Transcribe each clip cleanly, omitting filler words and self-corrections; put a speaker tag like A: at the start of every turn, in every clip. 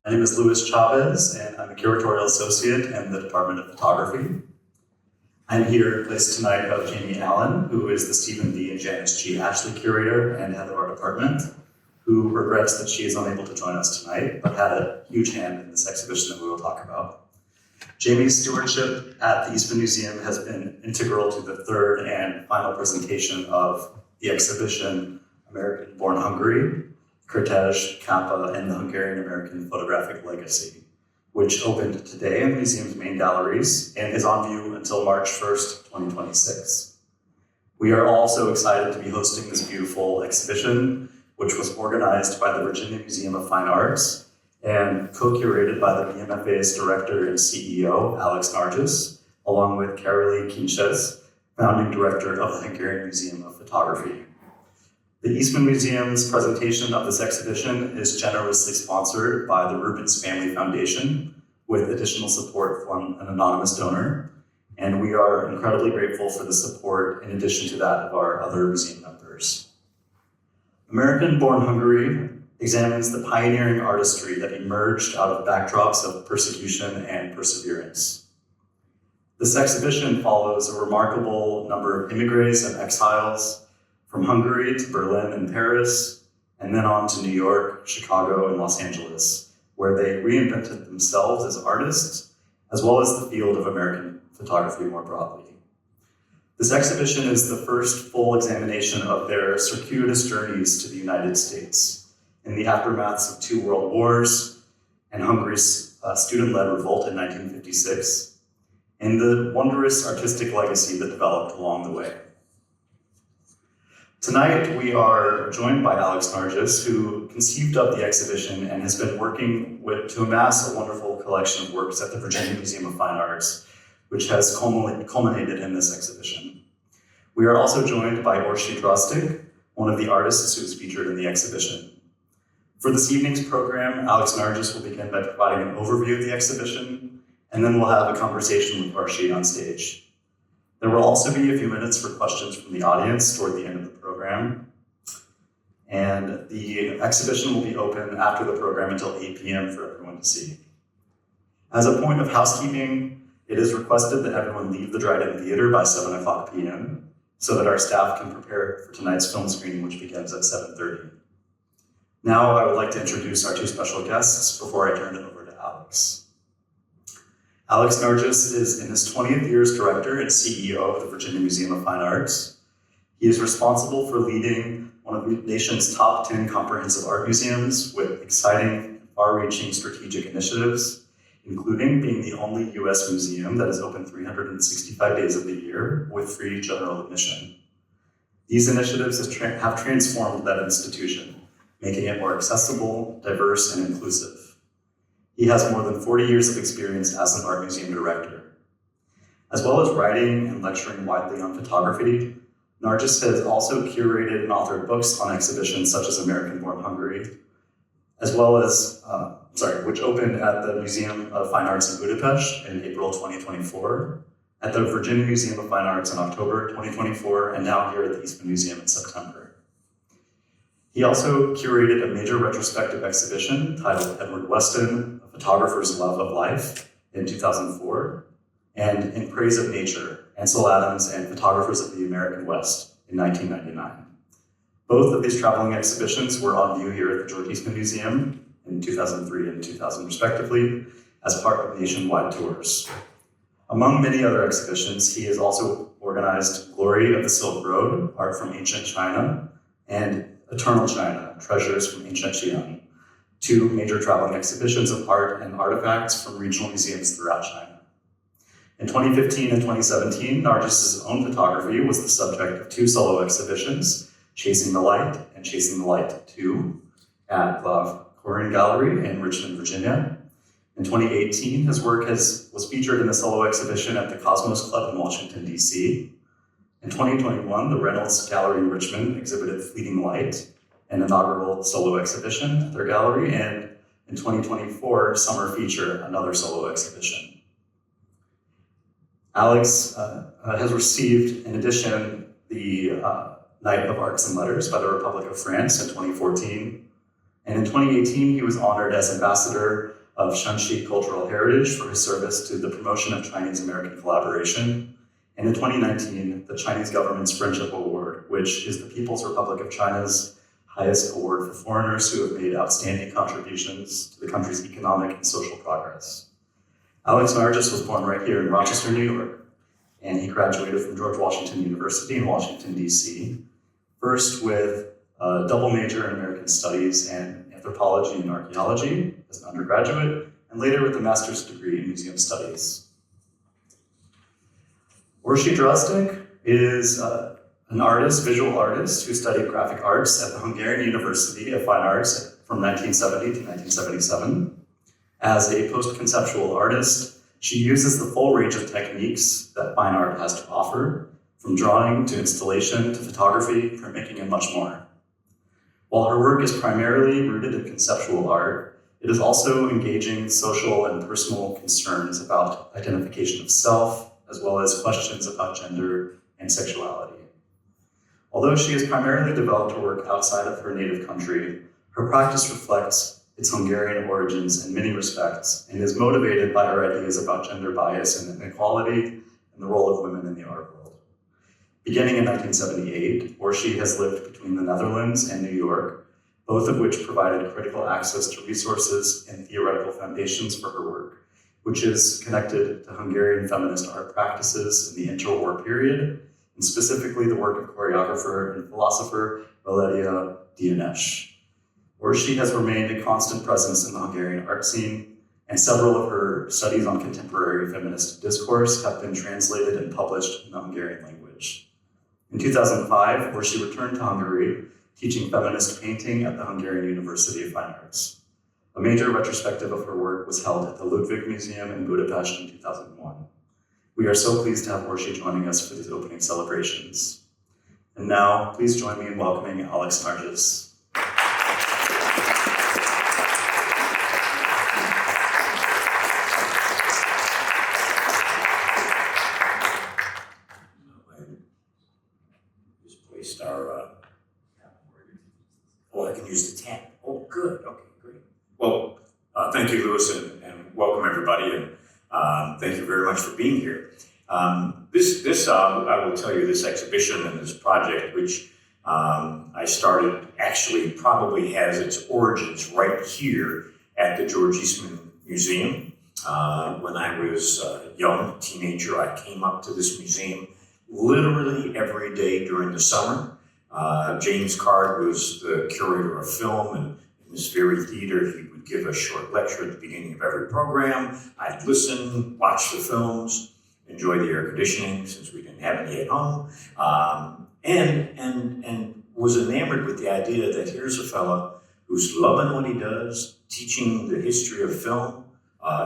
A: My name is Louis Chavez, and I'm a curatorial associate in the Department of Photography. I'm here in place tonight of Jamie Allen, who is the Stephen B. and Janice G. Ashley curator and head of our department, who regrets that she is unable to join us tonight, but had a huge hand in this exhibition that we will talk about. Jamie's stewardship at the Eastman Museum has been integral to the third and final presentation of the exhibition American-born Hungary, Kertész, Capa, and the Hungarian American Photographic Legacy, which opened today in the museum's main galleries and is on view until March 1st, 2026. We are also excited to be hosting this beautiful exhibition, which was organized by the Virginia Museum of Fine Arts and co-curated by the BMFA's director and CEO, Alex Nyerges, along with Kertész Nyerges, founding director of the Hungarian Museum of Photography. The Eastman Museum's presentation of this exhibition is generously sponsored by the Rubens Family Foundation with additional support from an anonymous donor, and we are incredibly grateful for the support in addition to that of our other museum members. American-born Hungary examines the pioneering artistry that emerged out of backdrops of persecution and perseverance. This exhibition follows a remarkable number of immigrants and exiles from Hungary to Berlin and Paris, and then on to New York, Chicago, and Los Angeles, where they reinvented themselves as artists, as well as the field of American photography more broadly. This exhibition is the first full examination of their circuitous journeys to the United States in the aftermaths of two world wars and Hungary's student-led revolt in 1956, and the wondrous artistic legacy that developed along the way. Tonight, we are joined by Alex Nyerges, who conceived of the exhibition and has been working to amass a wonderful collection of works at the Virginia Museum of Fine Arts, which has culminated in this exhibition. We are also joined by Orshi Drozdik, one of the artists who is featured in the exhibition. For this evening's program, Alex Nyerges will begin by providing an overview of the exhibition, and then we'll have a conversation with Orshi on stage. There will also be a few minutes for questions from the audience toward the end of the program. And the exhibition will be open after the program until 8 p.m. for everyone to see. As a point of housekeeping, it is requested that everyone leave the Dryden Theater by 7 o'clock p.m. so that our staff can prepare for tonight's film screening, which begins at 7:30. Now I would like to introduce our two special guests before I turn it over to Alex. Alex Nyerges is in his 20th year as director and CEO of the Virginia Museum of Fine Arts. He is responsible for leading one of the nation's top 10 comprehensive art museums with exciting, far-reaching strategic initiatives, including being the only U.S. museum that is open 365 days of the year with free general admission. These initiatives have transformed that institution, making it more accessible, diverse, and inclusive. He has more than 40 years of experience as an art museum director. As well as writing and lecturing widely on photography, Nyerges has also curated and authored books on exhibitions such as American-born Hungary, as well as, which opened at the Museum of Fine Arts in Budapest in April 2024, at the Virginia Museum of Fine Arts in October 2024, and now here at the Eastman Museum in September. He also curated a major retrospective exhibition titled Edward Weston, A Photographer's Love of Life in 2004, and In Praise of Nature, Ansel Adams and Photographers of the American West in 1999. Both of these traveling exhibitions were on view here at the George Eastman Museum in 2003 and 2000 respectively, as part of nationwide tours. Among many other exhibitions, he has also organized Glory of the Silk Road, Art from Ancient China, and Eternal China, Treasures from Ancient Xi'an, two major traveling exhibitions of art and artifacts from regional museums throughout China. In 2015 and 2017, Nyerges' own photography was the subject of two solo exhibitions, Chasing the Light and Chasing the Light 2, at the Korean Gallery in Richmond, Virginia. In 2018, his work was featured in a solo exhibition at the Cosmos Club in Washington, D.C. In 2021, the Reynolds Gallery in Richmond exhibited Fleeting Light, an inaugural solo exhibition at their gallery, and in 2024, Summer Feature, another solo exhibition. Alex has received, in addition, the Knight of Arts and Letters by the Republic of France in 2014, And in 2018, he was honored as ambassador of Shanxi Cultural Heritage for his service to the promotion of Chinese-American collaboration. And in 2019, the Chinese government's Friendship Award, which is the People's Republic of China's highest award for foreigners who have made outstanding contributions to the country's economic and social progress. Alex Nyerges was born right here in Rochester, New York, and he graduated from George Washington University in Washington, D.C., first with a double major in American Studies and Anthropology and Archaeology as an undergraduate, and later with a master's degree in Museum Studies. Orshi Drozdik is an artist, visual artist, who studied graphic arts at the Hungarian University of Fine Arts from 1970 to 1977. As a post-conceptual artist, she uses the full range of techniques that fine art has to offer, from drawing to installation to photography, printmaking, and much more. While her work is primarily rooted in conceptual art, it is also engaging social and personal concerns about identification of self, as well as questions about gender and sexuality. Although she has primarily developed her work outside of her native country, her practice reflects its Hungarian origins in many respects and is motivated by her ideas about gender bias and inequality and the role of women in the art world. Beginning in 1978, Orshi has lived between the Netherlands and New York, both of which provided critical access to resources and theoretical foundations for her work, which is connected to Hungarian feminist art practices in the interwar period, and specifically the work of choreographer and philosopher Valeria Dianesh. Orshi has remained a constant presence in the Hungarian art scene, and several of her studies on contemporary feminist discourse have been translated and published in the Hungarian language. In 2005, Orshi returned to Hungary, teaching feminist painting at the Hungarian University of Fine Arts. A major retrospective of her work was held at the Ludwig Museum in Budapest in 2001. We are so pleased to have Orshi joining us for these opening celebrations. And now, please join me in welcoming Alex Nyerges.
B: I can use the tab. Oh, good. Okay, great. Well, thank you, Louis, and welcome everybody, and thank you very much for being here. This I will tell you, this exhibition and this project, which I started, actually probably has its origins right here at the George Eastman Museum. When I was a young teenager, I came up to this museum literally every day during the summer. James Card was the curator of film, and in this very theater, he would give a short lecture at the beginning of every program. I'd listen, watch the films, enjoy the air conditioning since we didn't have any at home, and was enamored with the idea that here's a fella who's loving what he does, teaching the history of film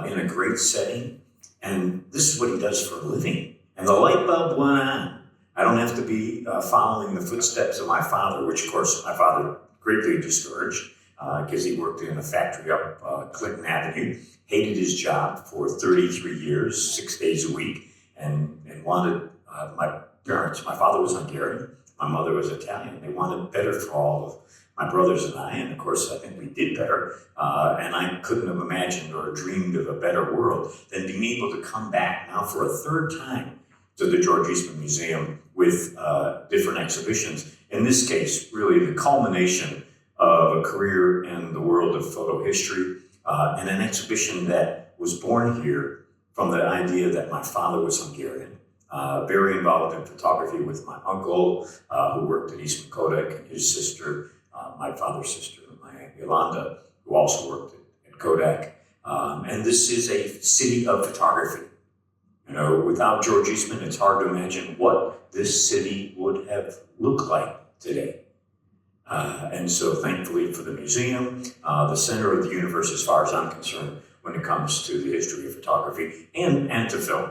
B: in a great setting, and this is what he does for a living. And the light bulb went on. I don't have to be following the footsteps of my father, which of course my father greatly discouraged because he worked in a factory up Clinton Avenue, hated his job for 33 years, 6 days a week, and wanted my parents, my father was Hungarian, my mother was Italian, they wanted better for all of my brothers and I, and of course I think we did better, and I couldn't have imagined or dreamed of a better world than being able to come back now for a third time to the George Eastman Museum with different exhibitions. In this case, really the culmination of a career in the world of photo history, and an exhibition that was born here from the idea that my father was Hungarian, very involved in photography with my uncle, who worked at Eastman Kodak, and his sister, my father's sister, my Aunt Yolanda, who also worked at Kodak. And this is a city of photography. You know, without George Eastman, it's hard to imagine what this city would have looked like today. And so thankfully for the museum, the center of the universe as far as I'm concerned when it comes to the history of photography and to film.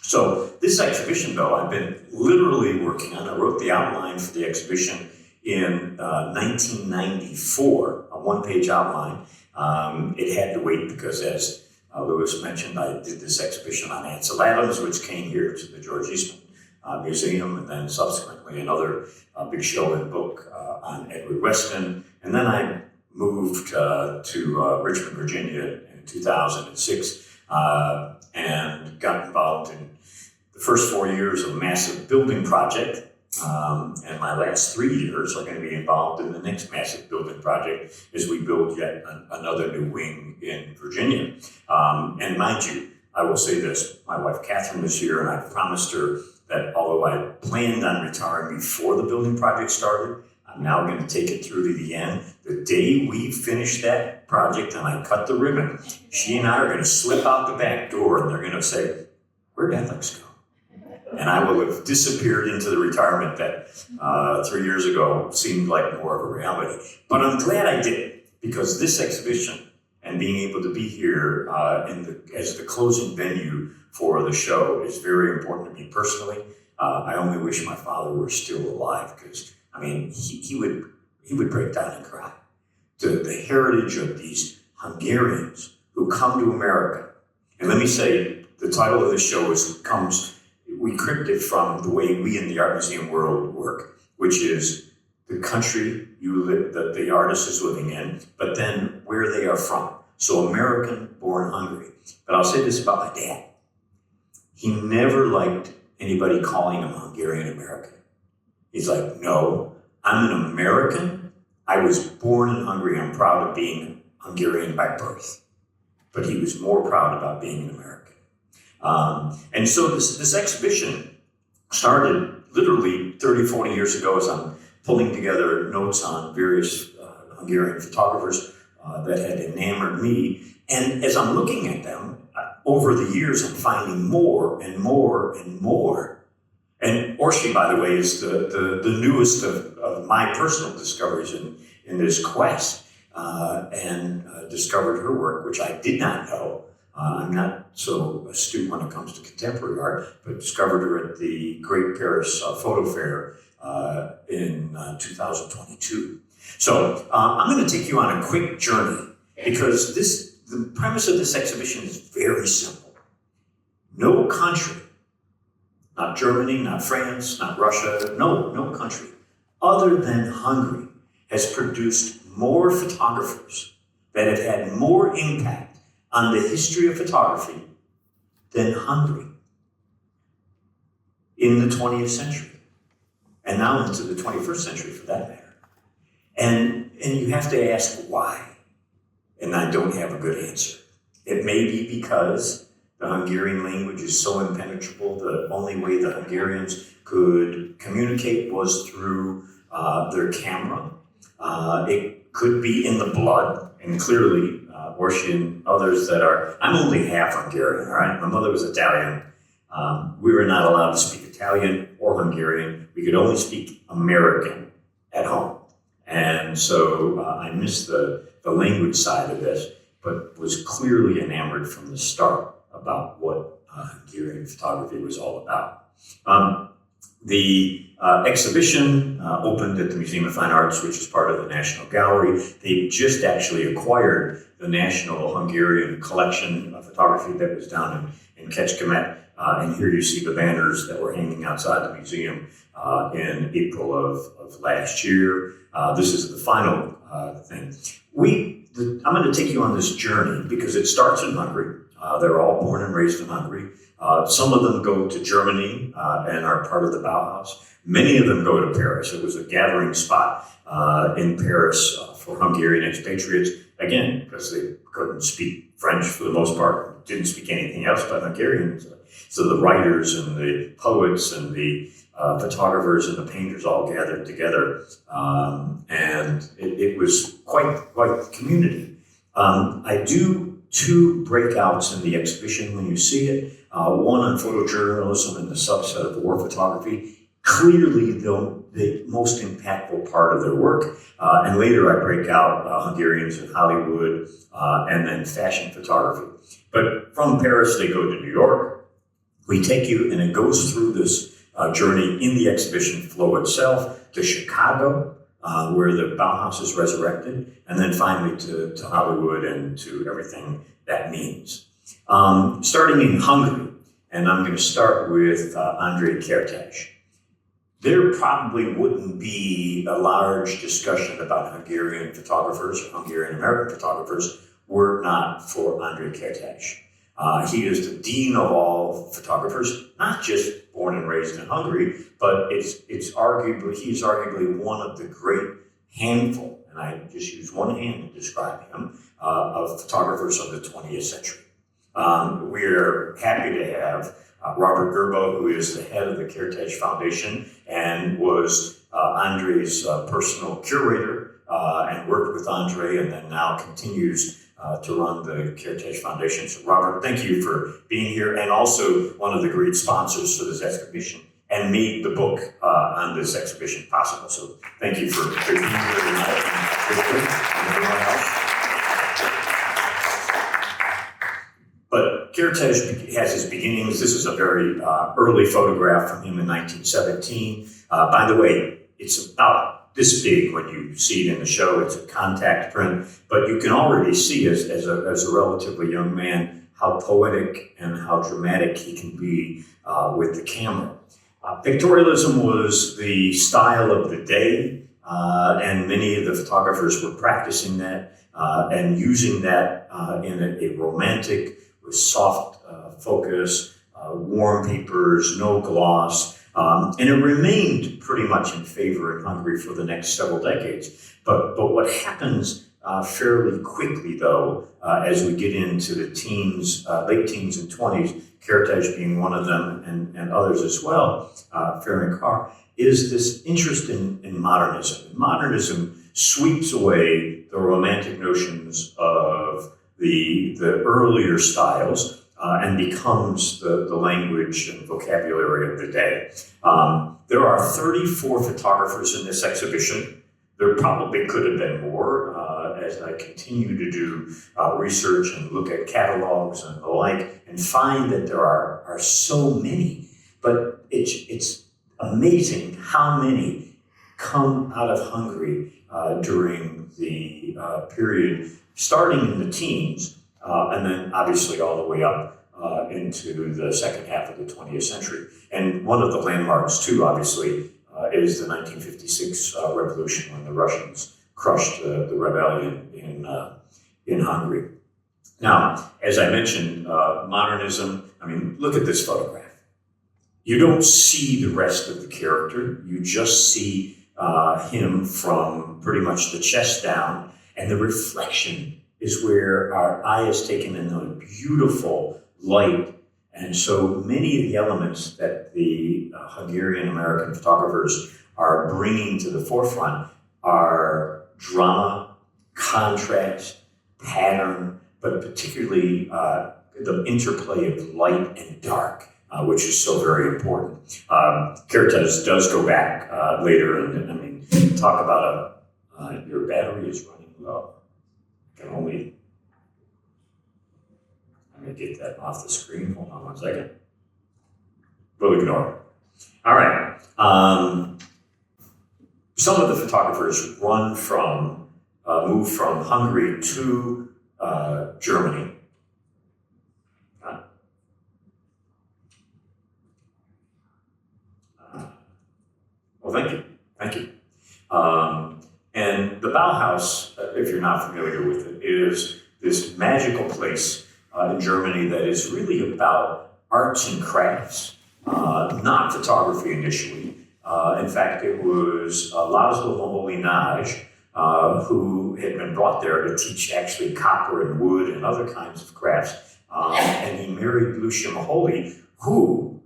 B: So this exhibition, though, I've been literally working on. I wrote the outline for the exhibition in 1994, a one-page outline. It had to wait because, as Louis mentioned, I did this exhibition on Ansel Adams, which came here to the George Eastman Museum, and then subsequently another big show and book on Edward Weston. And then I moved to Richmond, Virginia in 2006 and got involved in the first 4 years of a massive building project. And my last 3 years are going to be involved in the next massive building project as we build yet another new wing in Virginia. And mind you, I will say this, my wife Catherine is here, and I promised her that although I planned on retiring before the building project started, I'm now going to take it through to the end. The day we finish that project and I cut the ribbon, she and I are going to slip out the back door and they're going to say, "Where'd Alex go?" And I will have disappeared into the retirement that 3 years ago seemed like more of a reality. But I'm glad I did, because this exhibition and being able to be here as the closing venue for the show is very important to me personally. I only wish my father were still alive, because I mean, he would break down and cry. The heritage of these Hungarians who come to America. And let me say, the title of the show we cribbed it from the way we in the art museum world work, which is the country that the artist is living in, but then where they are from. So American-born Hungary. But I'll say this about my dad. He never liked anybody calling him Hungarian-American. He's like, "No, I'm an American. I was born in Hungary. I'm proud of being Hungarian by birth." But he was more proud about being an American. And so this exhibition started literally 30, 40 years ago as I'm pulling together notes on various Hungarian photographers that had enamored me. And as I'm looking at them, over the years, I'm finding more and more and more. And Orshi, by the way, is the newest of my personal discoveries in this quest, and discovered her work, which I did not know. I'm not so astute when it comes to contemporary art, but discovered her at the Great Paris Photo Fair in 2022. So I'm going to take you on a quick journey, because the premise of this exhibition is very simple. No country, not Germany, not France, not Russia, no country other than Hungary has produced more photographers that have had more impact on the history of photography than Hungary in the 20th century, and now into the 21st century for that matter. And you have to ask why, and I don't have a good answer. It may be because the Hungarian language is so impenetrable, the only way the Hungarians could communicate was through their camera. It could be in the blood, and clearly Orshi and others I'm only half Hungarian, all right? My mother was Italian. We were not allowed to speak Italian or Hungarian. We could only speak American at home. And so I missed the language side of this, but was clearly enamored from the start about what Hungarian photography was all about. The exhibition opened at the Museum of Fine Arts, which is part of the National Gallery. They just actually acquired the National Hungarian Collection of Photography that was down in Kecskemet. And here you see the banners that were hanging outside the museum in April of last year. This is the final thing. I'm going to take you on this journey because it starts in Hungary. They're all born and raised in Hungary. Some of them go to Germany and are part of the Bauhaus. Many of them go to Paris. It was a gathering spot in Paris for Hungarian expatriates, again, because they couldn't speak French for the most part, didn't speak anything else but Hungarian. So the writers and the poets and the photographers and the painters all gathered together, and it was quite the community. I do 2 breakouts in the exhibition when you see it. One on photojournalism and the subset of war photography. Clearly the most impactful part of their work. And later I break out Hungarians in Hollywood and then fashion photography. But from Paris, they go to New York. We take you, and it goes through this journey in the exhibition flow itself, to Chicago, where the Bauhaus is resurrected, and then finally to Hollywood and to everything that means. Starting in Hungary, and I'm going to start with Kertész. there probably wouldn't be a large discussion about Hungarian photographers, Hungarian American photographers, were it not for Andrei Kertész. He is the dean of all photographers, not just born and raised in Hungary, but he's arguably one of the great handful, and I just use one hand to describe him, of photographers of the 20th century. We're happy to have Robert Gerbo, who is the head of the Kertész Foundation and was Andrei's personal curator and worked with Andrei and then now continues to run the Kertész Foundation. So Robert, thank you for being here and also one of the great sponsors for this exhibition and made the book on this exhibition possible. So thank you for being here tonight and everyone else. But Kertész has his beginnings. This is a very early photograph from him in 1917. By the way, it's about this big when you see it in the show. It's a contact print, but you can already see as a relatively young man how poetic and how dramatic he can be with the camera. Pictorialism was the style of the day, and many of the photographers were practicing that and using that in a romantic, with soft focus, warm papers, no gloss, and it remained pretty much in favor in Hungary for the next several decades. But what happens fairly quickly, though, as we get into the teens, late teens and 20s, Kertész being one of them, and others as well, Ferenc Kár, is this interest in modernism. Modernism sweeps away the romantic notions of the earlier styles and becomes the language and vocabulary of the day. There are 34 photographers in this exhibition. There probably could have been more as I continue to do research and look at catalogs and the like and find that there are so many. But it's amazing how many come out of Hungary during the period starting in the teens, and then obviously all the way up into the second half of the 20th century. And one of the landmarks, too, obviously, is the 1956 revolution when the Russians crushed the rebellion in Hungary. Now, as I mentioned, modernism, I mean, look at this photograph. You don't see the rest of the character. You just see him from pretty much the chest down. And the reflection is where our eye is taken in a beautiful light. And so many of the elements that the Hungarian American photographers are bringing to the forefront are drama, contrast, pattern, but particularly the interplay of light and dark, which is so very important. Kertész does go back later and, I mean, talk about your battery is running low. I'm going to get that off the screen. Hold on one second. We'll ignore it. All right. Some of the photographers moved from Hungary to Germany. Well, thank you. Thank you. And the Bauhaus, if you're not familiar with it, is this magical place in Germany that is really about arts and crafts, not photography initially. In fact, it was Laszlo Moholy Nagy, who had been brought there to teach actually copper and wood and other kinds of crafts. And he married Lucia Moholy, who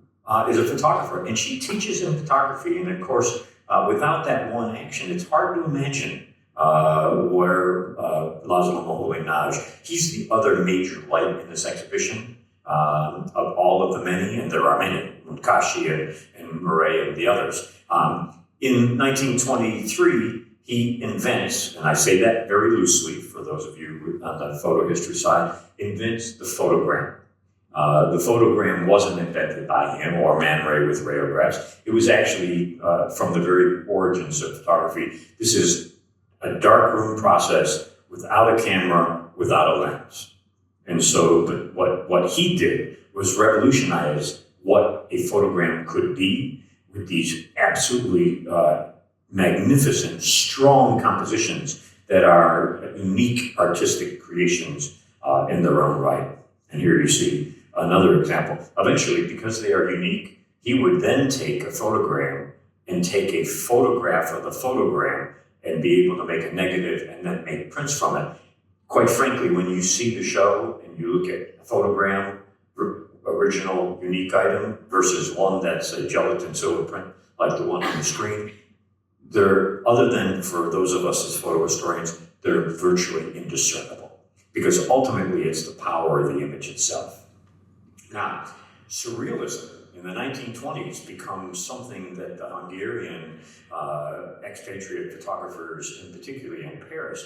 B: is a photographer, and she teaches him photography. And of course, without that one action, it's hard to imagine where Laszlo Moholy Nagy, he's the other major light in this exhibition of all of the many, and there are many, Munkashi and Murray and the others. In 1923, he invents, and I say that very loosely for those of you on the photo history side, invents the photogram. The photogram wasn't invented by him or Man Ray with rayographs. It was actually from the very origins of photography. This is a darkroom process without a camera, without a lens. And so what he did was revolutionize what a photogram could be, with these absolutely magnificent, strong compositions that are unique artistic creations in their own right. And here you see another example. Eventually, because they are unique, he would then take a photogram and take a photograph of the photogram and be able to make a negative and then make prints from it. Quite frankly, when you see the show and you look at a photogram, original, unique item, versus one that's a gelatin silver print, like the one on the screen, they're, other than for those of us as photo historians, they're virtually indiscernible, because ultimately it's the power of the image itself. Now, surrealism in the 1920s becomes something that the Hungarian expatriate photographers, and particularly in Paris,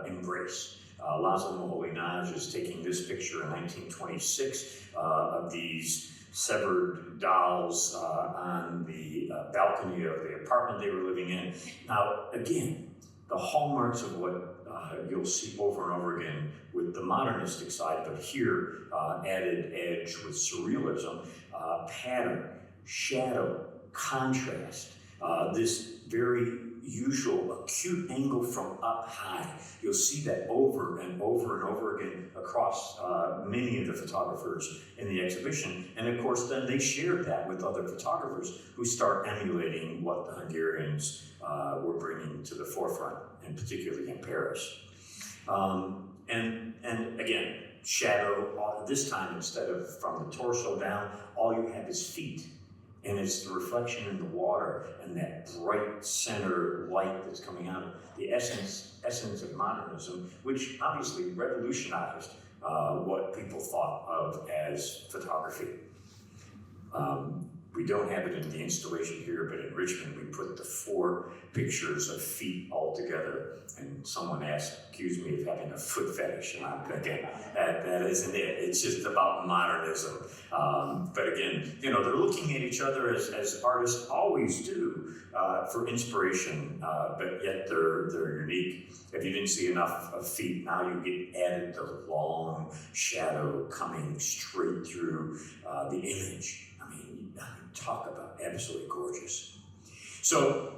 B: embrace. Laszlo Moholy-Nagy is taking this picture in 1926 of these severed dolls on the balcony of the apartment they were living in. Now, again, the hallmarks of what you'll see over and over again with the modernistic side, but here added edge with surrealism, pattern, shadow, contrast, this very usual acute angle from up high. You'll see that over and over and over again across many of the photographers in the exhibition. And of course, then they shared that with other photographers who start emulating what the Hungarians were bringing to the forefront, and particularly in Paris. And again, shadow, this time instead of from the torso down, all you have is feet. And it's the reflection in the water and that bright center light that's coming out, the essence of modernism, which obviously revolutionized what people thought of as photography. We don't have it in the installation here, but in Richmond, we put the 4 pictures of feet all together. And someone accused me of having a foot fetish. And I'm thinking, that isn't it. It's just about modernism. But again, you know, they're looking at each other as artists always do for inspiration, but yet they're unique. If you didn't see enough of feet, now you get added the long shadow coming straight through the image. I mean, talk about absolutely gorgeous. So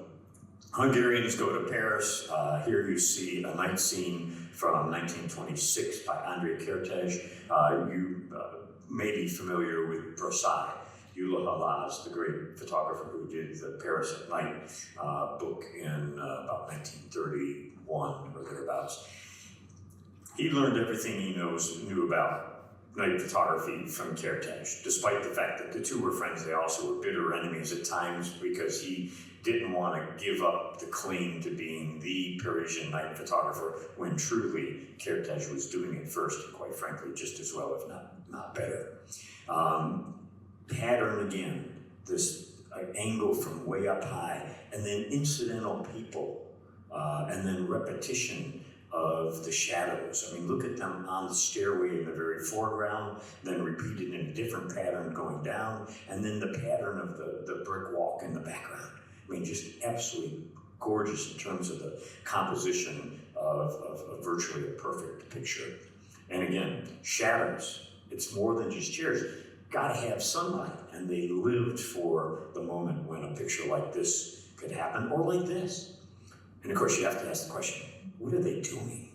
B: Hungarians go to Paris. Here you see a night scene from 1926 by André Kertész. You may be familiar with Brossai, Eula Halaz, the great photographer who did the Paris at Night book in about 1931 or thereabouts. He learned everything he knew about night photography from Kertész, despite the fact that the two were friends. They also were bitter enemies at times because he didn't want to give up the claim to being the Parisian night photographer when truly Kertész was doing it first, and quite frankly, just as well, if not better. Pattern again, this angle from way up high, and then incidental people, and then repetition of the shadows. I mean, look at them on the stairway in the very foreground, then repeated in a different pattern going down, and then the pattern of the brick walk in the background. I mean, just absolutely gorgeous in terms of the composition of virtually a perfect picture. And again, shadows. It's more than just chairs. Got to have sunlight, and they lived for the moment when a picture like this could happen, or like this. And of course, you have to ask the question, what are they doing?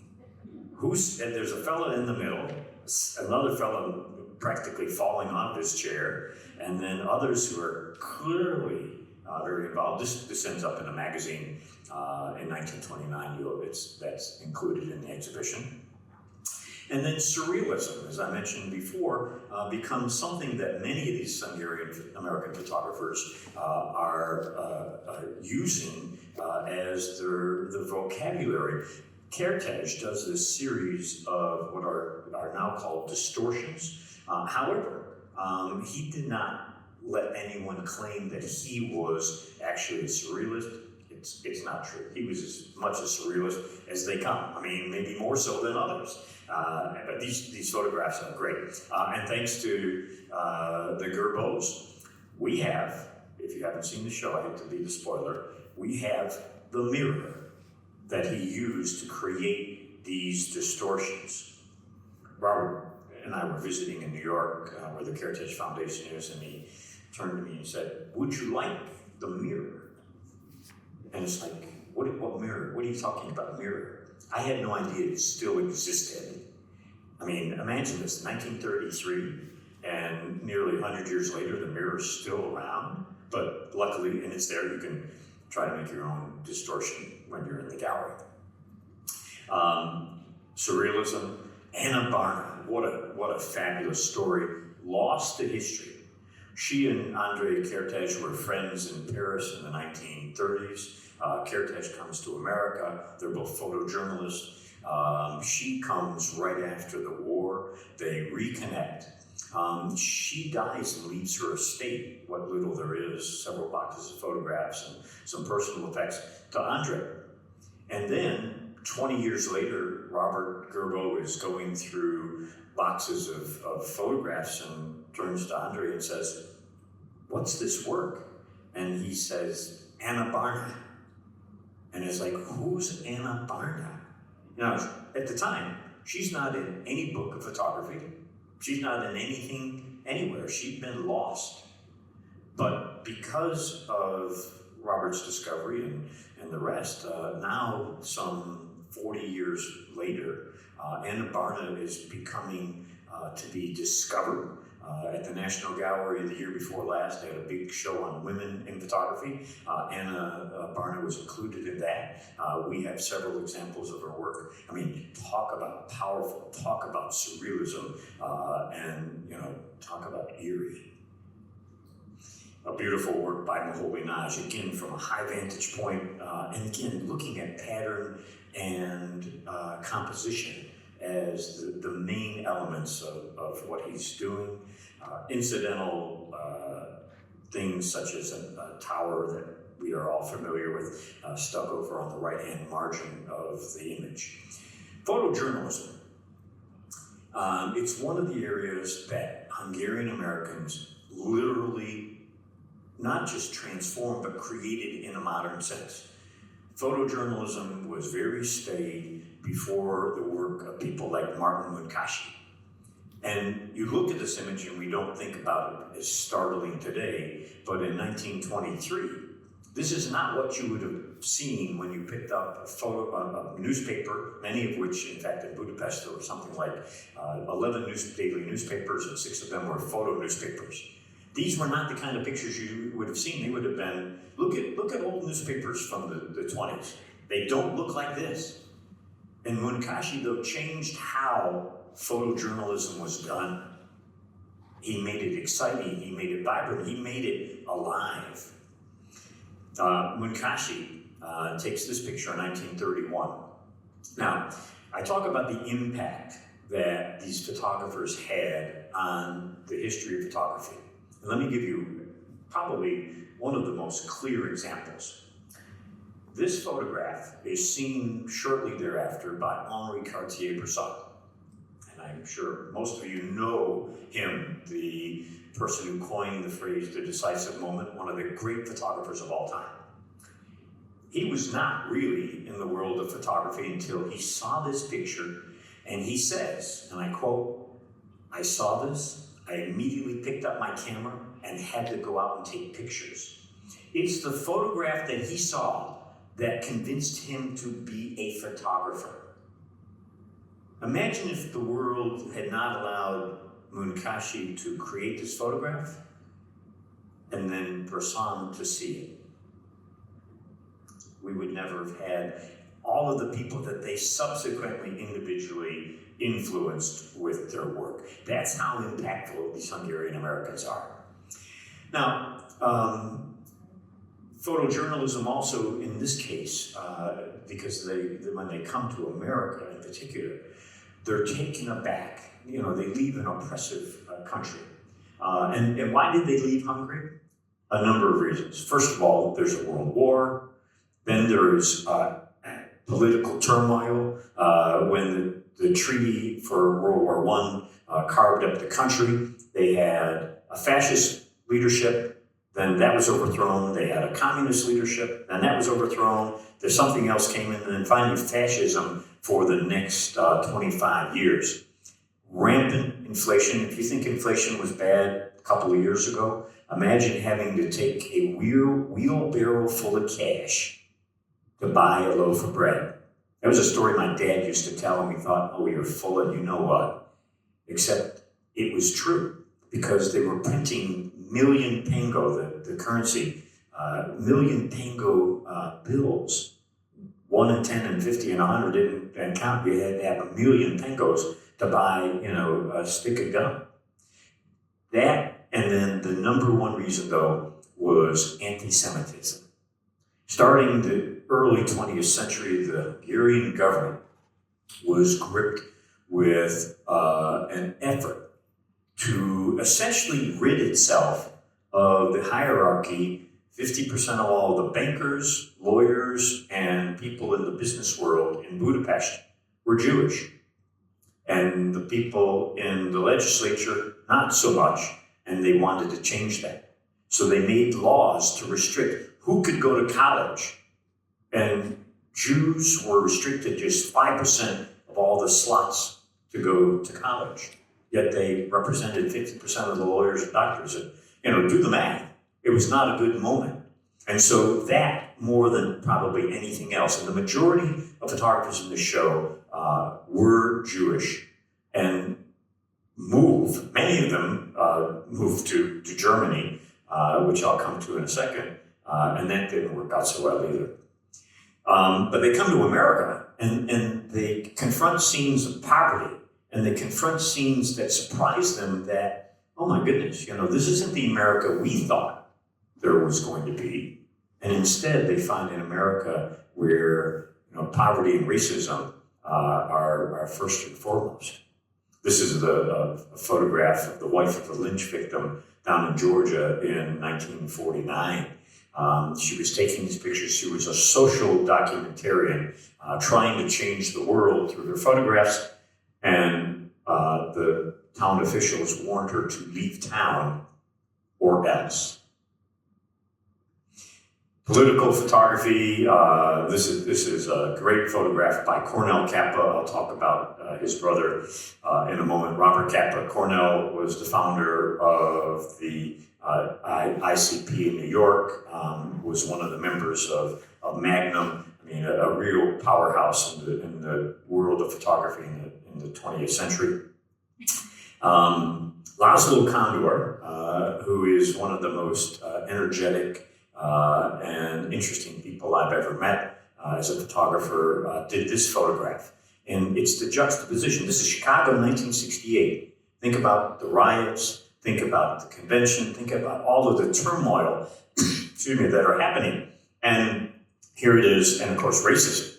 B: And there's a fella in the middle, another fella practically falling off his chair, and then others who are clearly very involved. This ends up in a magazine in 1929. That's included in the exhibition. And then surrealism, as I mentioned before, becomes something that many of these Hungarian American photographers are using as their vocabulary. Kertész does this series of what are now called distortions. However, he did not let anyone claim that he was actually a surrealist. It's not true. He was as much a surrealist as they come. I mean, maybe more so than others. But these photographs are great. And thanks to the Gerbos, we have, if you haven't seen the show, I hate to be the spoiler, we have the mirror that he used to create these distortions. Robert and I were visiting in New York, where the Kertész Foundation is, and he turned to me and said, "Would you like the mirror?" And it's like, what mirror? What are you talking about, mirror? I had no idea it still existed. I mean, imagine this, 1933, and nearly 100 years later, the mirror's still around. But luckily, and it's there, you can try to make your own distortion when you're in the gallery. Surrealism, Anna Barna, what a fabulous story, lost to history. She and André Kertész were friends in Paris in the 1930s. Kertész comes to America. They're both photojournalists. She comes right after the war. They reconnect. She dies and leaves her estate, what little there is, several boxes of photographs and some personal effects, to André. And then 20 years later, Robert Gerbo is going through boxes of photographs and turns to André and says, "What's this work?" And he says, "Anna Barna." And it's like, who's Anna Barna? Now, at the time, she's not in any book of photography. She's not in anything anywhere. She'd been lost. But because of Robert's discovery and the rest, now some 40 years later, Anna Barna is becoming to be discovered. At the National Gallery the year before last, they had a big show on women in photography. Anna Barna was included in that. We have several examples of her work. I mean, talk about powerful, talk about surrealism, and talk about eerie. A beautiful work by Moholy Nagy, again from a high vantage point, and again looking at pattern and composition as the main elements of what he's doing. Incidental things such as a tower that we are all familiar with, stuck over on the right-hand margin of the image. Photojournalism. It's one of the areas that Hungarian Americans literally not just transformed, but created in a modern sense. Photojournalism was very staid before the work of people like Martin Munkaczy. And you look at this image and we don't think about it as startling today, but in 1923, this is not what you would have seen when you picked up a newspaper, many of which, in fact, in Budapest, there were something like 11 daily newspapers, and 6 of them were photo newspapers. These were not the kind of pictures you would have seen. They would have been, look at old newspapers from the 20s. They don't look like this. And Munkaczy, though, changed how photojournalism was done. He made it exciting, he made it vibrant, he made it alive. Munkaczy takes this picture in 1931. Now, I talk about the impact that these photographers had on the history of photography. And let me give you probably one of the most clear examples. This photograph is seen shortly thereafter by Henri Cartier-Bresson. And I'm sure most of you know him, the person who coined the phrase, the decisive moment, one of the great photographers of all time. He was not really in the world of photography until he saw this picture, and he says, and I quote, "I saw this, I immediately picked up my camera and had to go out and take pictures." It's the photograph that he saw that convinced him to be a photographer. Imagine if the world had not allowed Munkaczy to create this photograph and then Bresson to see it. We would never have had all of the people that they subsequently individually influenced with their work. That's how impactful these Hungarian Americans are. Now, photojournalism also, in this case, because when they come to America in particular, they're taken aback. They leave an oppressive country. And why did they leave Hungary? A number of reasons. First of all, there's a world war. Then there's political turmoil. When the treaty for World War I carved up the country, they had a fascist leadership, then that was overthrown. They had a communist leadership, and that was overthrown. There's something else came in, and then finally fascism for the next 25 years. Rampant inflation. If you think inflation was bad a couple of years ago, Imagine having to take a wheelbarrow full of cash to buy a loaf of bread. That was a story my dad used to tell, and we thought, oh, you're full of you know what. Except it was true, because they were printing million pengo, the currency, million pengo bills. 1 and 10 and 50 and 100 didn't count. You had to have a million pengos to buy, a stick of gum. That, and then the number one reason, though, was anti-Semitism. Starting the early 20th century, the Hungarian government was gripped with an effort to essentially rid itself of the hierarchy. 50% of all the bankers, lawyers, and people in the business world in Budapest were Jewish. And the people in the legislature, not so much, and they wanted to change that. So they made laws to restrict who could go to college. And Jews were restricted just 5% of all the slots to go to college. Yet they represented 50% of the lawyers and doctors. And, do the math. It was not a good moment. And so that, more than probably anything else, and the majority of photographers in the show were Jewish and many of them moved to Germany, which I'll come to in a second, and that didn't work out so well either. But they come to America and they confront scenes of poverty, and they confront scenes that surprise them that, oh my goodness, this isn't the America we thought there was going to be. And instead, they find in America where poverty and racism are first and foremost. This is a photograph of the wife of a lynch victim down in Georgia in 1949. She was taking these pictures. She was a social documentarian trying to change the world through her photographs. And the town officials warned her to leave town or else. Political photography. This is a great photograph by Cornell Capa. I'll talk about his brother in a moment. Robert Capa. Cornell was the founder of the ICP in New York. Was one of the members of Magnum. I mean, a real powerhouse in the world of photography in the 20th century. Laszlo Kondor, who is one of the most energetic and interesting people I've ever met as a photographer, did this photograph. And it's the juxtaposition. This is Chicago, 1968. Think about the riots, think about the convention, think about all of the turmoil that are happening. And here it is, and of course, racism.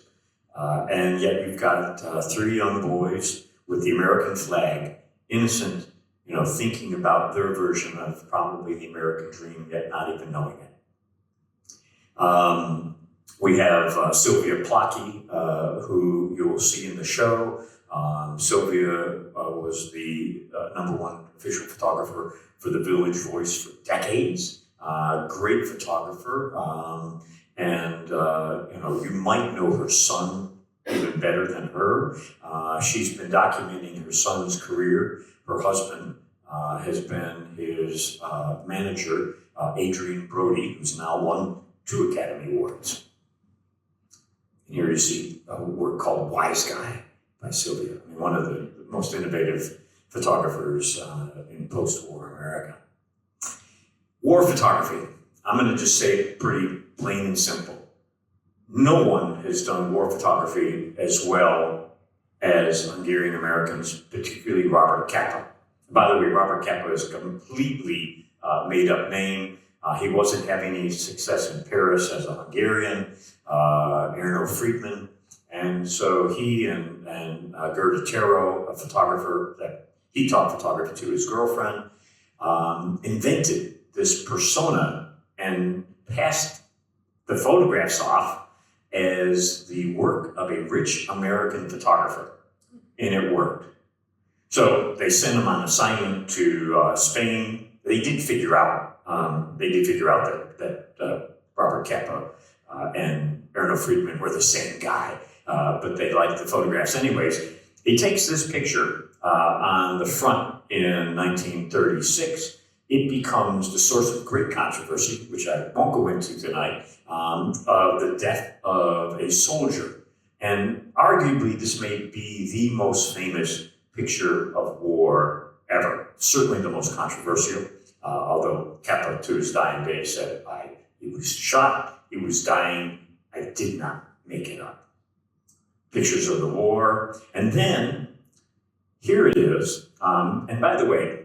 B: And yet you've got 3 young boys with the American flag, innocent, thinking about their version of probably the American dream, yet not even knowing it. We have Sylvia Plocki, who you will see in the show. Sylvia was the #1 official photographer for the Village Voice for decades. Great photographer, and you might know her son even better than her. She's been documenting her son's career. Her husband has been his manager, Adrian Brody, who's now won 2 Academy Awards. And here you see a work called Wise Guy by Sylvia. I mean, one of the most innovative photographers in post-war America. War photography. I'm going to just say it pretty plain and simple. No one has done war photography as well as Hungarian Americans, particularly Robert Capa. By the way, Robert Capa is a completely made-up name. He wasn't having any success in Paris as a Hungarian, Erno Friedman. And so he and Gerda Taro, a photographer that he taught photography to his girlfriend, invented this persona and passed the photographs off as the work of a rich American photographer. And it worked. So they sent him on assignment to Spain. They did figure out that Robert Capa and Erno Friedman were the same guy, but they liked the photographs anyways. He takes this picture on the front in 1936 it becomes the source of great controversy, which I won't go into tonight, of the death of a soldier. And arguably, this may be the most famous picture of war ever, certainly the most controversial, although Capa, to his dying day, said, he was shot, he was dying, I did not make it up. Pictures of the war. And then, here it is. And by the way,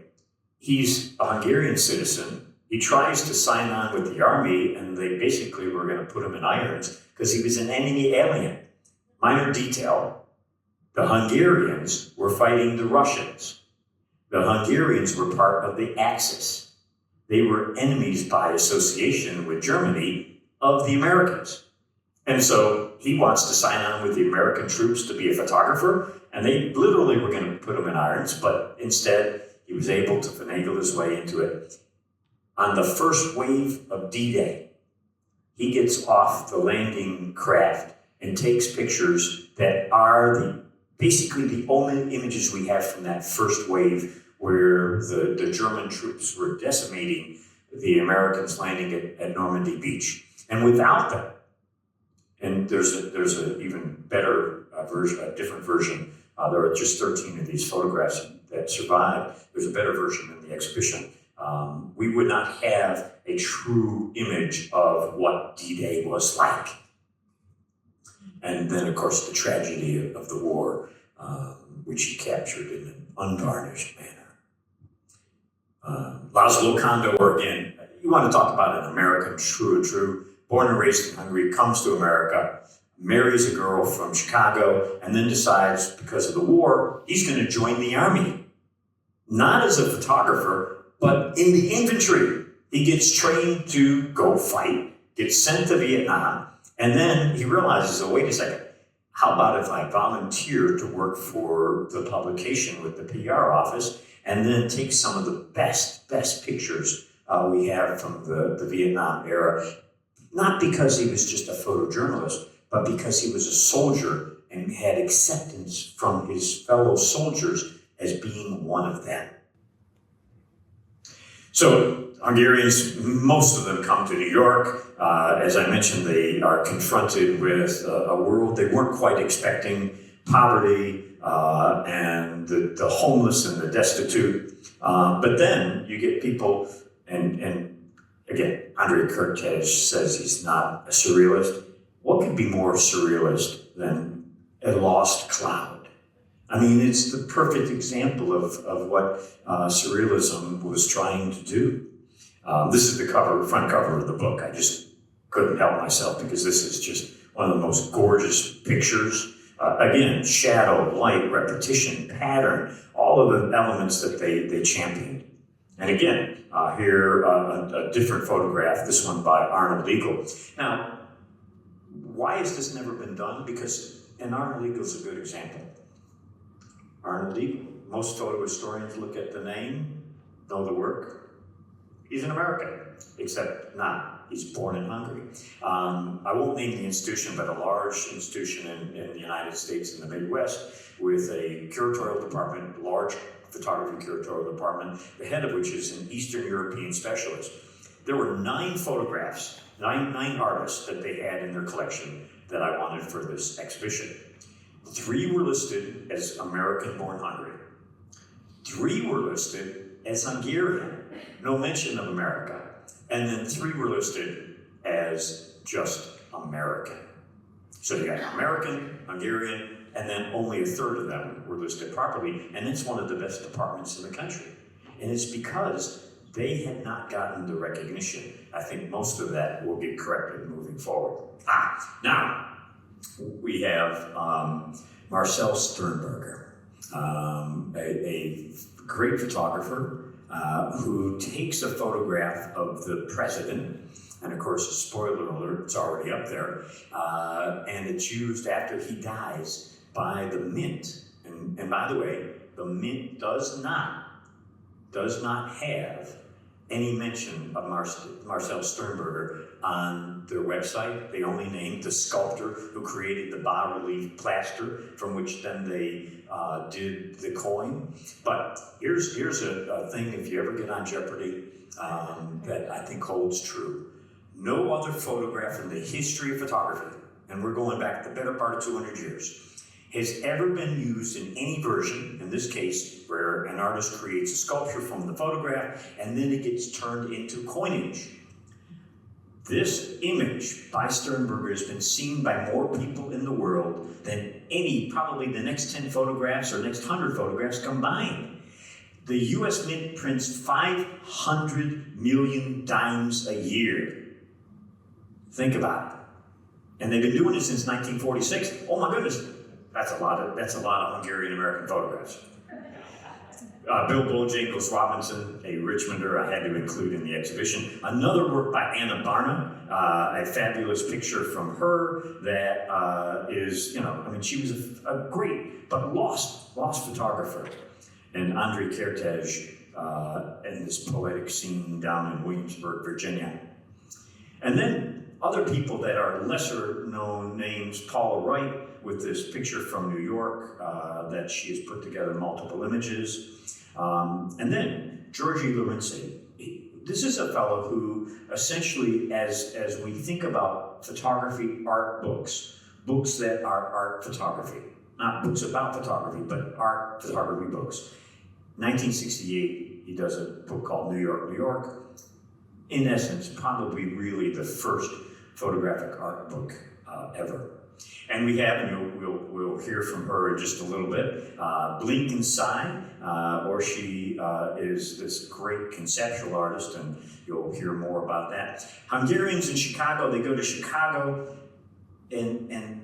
B: he's a Hungarian citizen. He tries to sign on with the army, and they basically were going to put him in irons because he was an enemy alien. Minor detail, the Hungarians were fighting the Russians. The Hungarians were part of the Axis. They were enemies by association with Germany of the Americans. And so he wants to sign on with the American troops to be a photographer, and they literally were going to put him in irons, but instead he was able to finagle his way into it. On the first wave of D-Day, he gets off the landing craft and takes pictures that are basically the only images we have from that first wave where the German troops were decimating the Americans landing at Normandy Beach. And without them, and there's an even better version, a different version. There are just 13 of these photographs that survived. There's a better version in the exhibition. We would not have a true image of what D-Day was like. And then, of course, the tragedy of the war, which he captured in an unvarnished manner. Laszlo Kondor, again, you want to talk about an American true, born and raised in Hungary, comes to America, marries a girl from Chicago, and then decides, because of the war, he's going to join the army. Not as a photographer, but in the infantry. He gets trained to go fight, gets sent to Vietnam, and then he realizes, oh, wait a second, how about if I volunteer to work for the publication with the PR office, and then take some of the best pictures we have from the Vietnam era, not because he was just a photojournalist, but because he was a soldier and had acceptance from his fellow soldiers as being one of them. So Hungarians, most of them come to New York. As I mentioned, they are confronted with a world they weren't quite expecting, poverty and the homeless and the destitute. But then you get people, and again, Andrei Kertész says he's not a surrealist. What could be more surrealist than a lost cloud? I mean, it's the perfect example of what surrealism was trying to do. This is the front cover of the book. I just couldn't help myself because this is just one of the most gorgeous pictures. Again, shadow, light, repetition, pattern, all of the elements that they championed. And again, here a different photograph, this one by Arnold Eagle. Now, why has this never been done? And Arnold Eagle's a good example. Arnold Eagle, most photo historians look at the name, know the work. He's an American, except not. He's born in Hungary. I won't name the institution, but a large institution in the United States in the Midwest with a curatorial department, large photography curatorial department, the head of which is an Eastern European specialist. There were 9 photographs, nine artists that they had in their collection that I wanted for this exhibition. 3 were listed as American-born Hungary. 3 were listed as Hungarian, no mention of America. And then 3 were listed as just American. So you got American, Hungarian, and then only a third of them were listed properly. And it's one of the best departments in the country. And it's because they had not gotten the recognition. I think most of that will get corrected moving forward. Now, we have Marcel Sternberger, a great photographer who takes a photograph of the president, and of course, a spoiler alert, it's already up there, and it's used after he dies by the Mint. And by the way, the Mint does not have any mention of Marcel Sternberger on their website. They only named the sculptor who created the bas-relief plaster from which then they did the coin. But here's a thing, if you ever get on Jeopardy, that I think holds true. No other photograph in the history of photography, and we're going back the better part of 200 years, has ever been used in any version, in this case, where an artist creates a sculpture from the photograph and then it gets turned into coinage. This image by Sternberger has been seen by more people in the world than any, probably the next 10 photographs or next 100 photographs combined. The US Mint prints 500 million dimes a year. Think about it. And they've been doing it since 1946. Oh my goodness. That's a lot of Hungarian American photographs. Bill Bojangles Robinson, a Richmonder, I had to include in the exhibition. Another work by Anna Barna, a fabulous picture from her that is, she was a great but lost photographer. And Andrei Kertész in this poetic scene down in Williamsburg, Virginia. And then other people that are lesser known names, Paula Wright, with this picture from New York that she has put together multiple images. And then Georgi Lorenzi. This is a fellow who essentially, as we think about photography, art books that are art photography, not books about photography, but art photography books. 1968, he does a book called New York, New York. In essence, probably really the first photographic art book ever. And we have, and we'll hear from her in just a little bit, Blink Inside, Orshi is this great conceptual artist, and you'll hear more about that. Hungarians in Chicago, they go to Chicago, and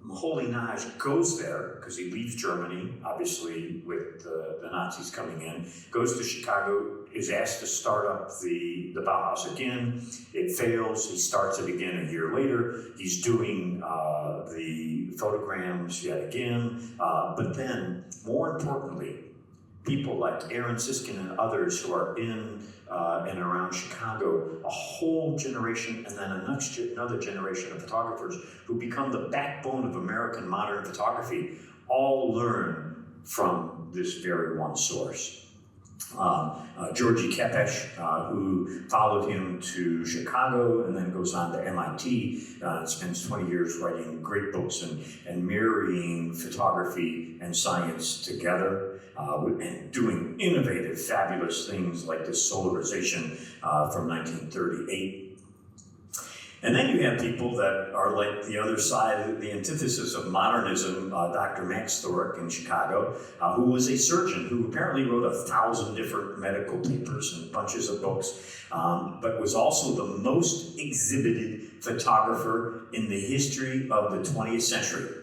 B: Moholy Nagy goes there, because he leaves Germany, obviously with the Nazis coming in, goes to Chicago, is asked to start up the Bauhaus again. It fails. He starts it again a year later. He's doing the photograms yet again. But then, more importantly, people like Aaron Siskin and others who are in and around Chicago, a whole generation and then another generation of photographers who become the backbone of American modern photography, all learn from this very one source. George Chavez, who followed him to Chicago and then goes on to MIT, spends 20 years writing great books and marrying photography and science together, and doing innovative, fabulous things like this solarization from 1938. And then you have people that are like the other side, the antithesis of modernism, Dr. Max Thorek in Chicago, who was a surgeon who apparently wrote 1,000 different medical papers and bunches of books, but was also the most exhibited photographer in the history of the 20th century.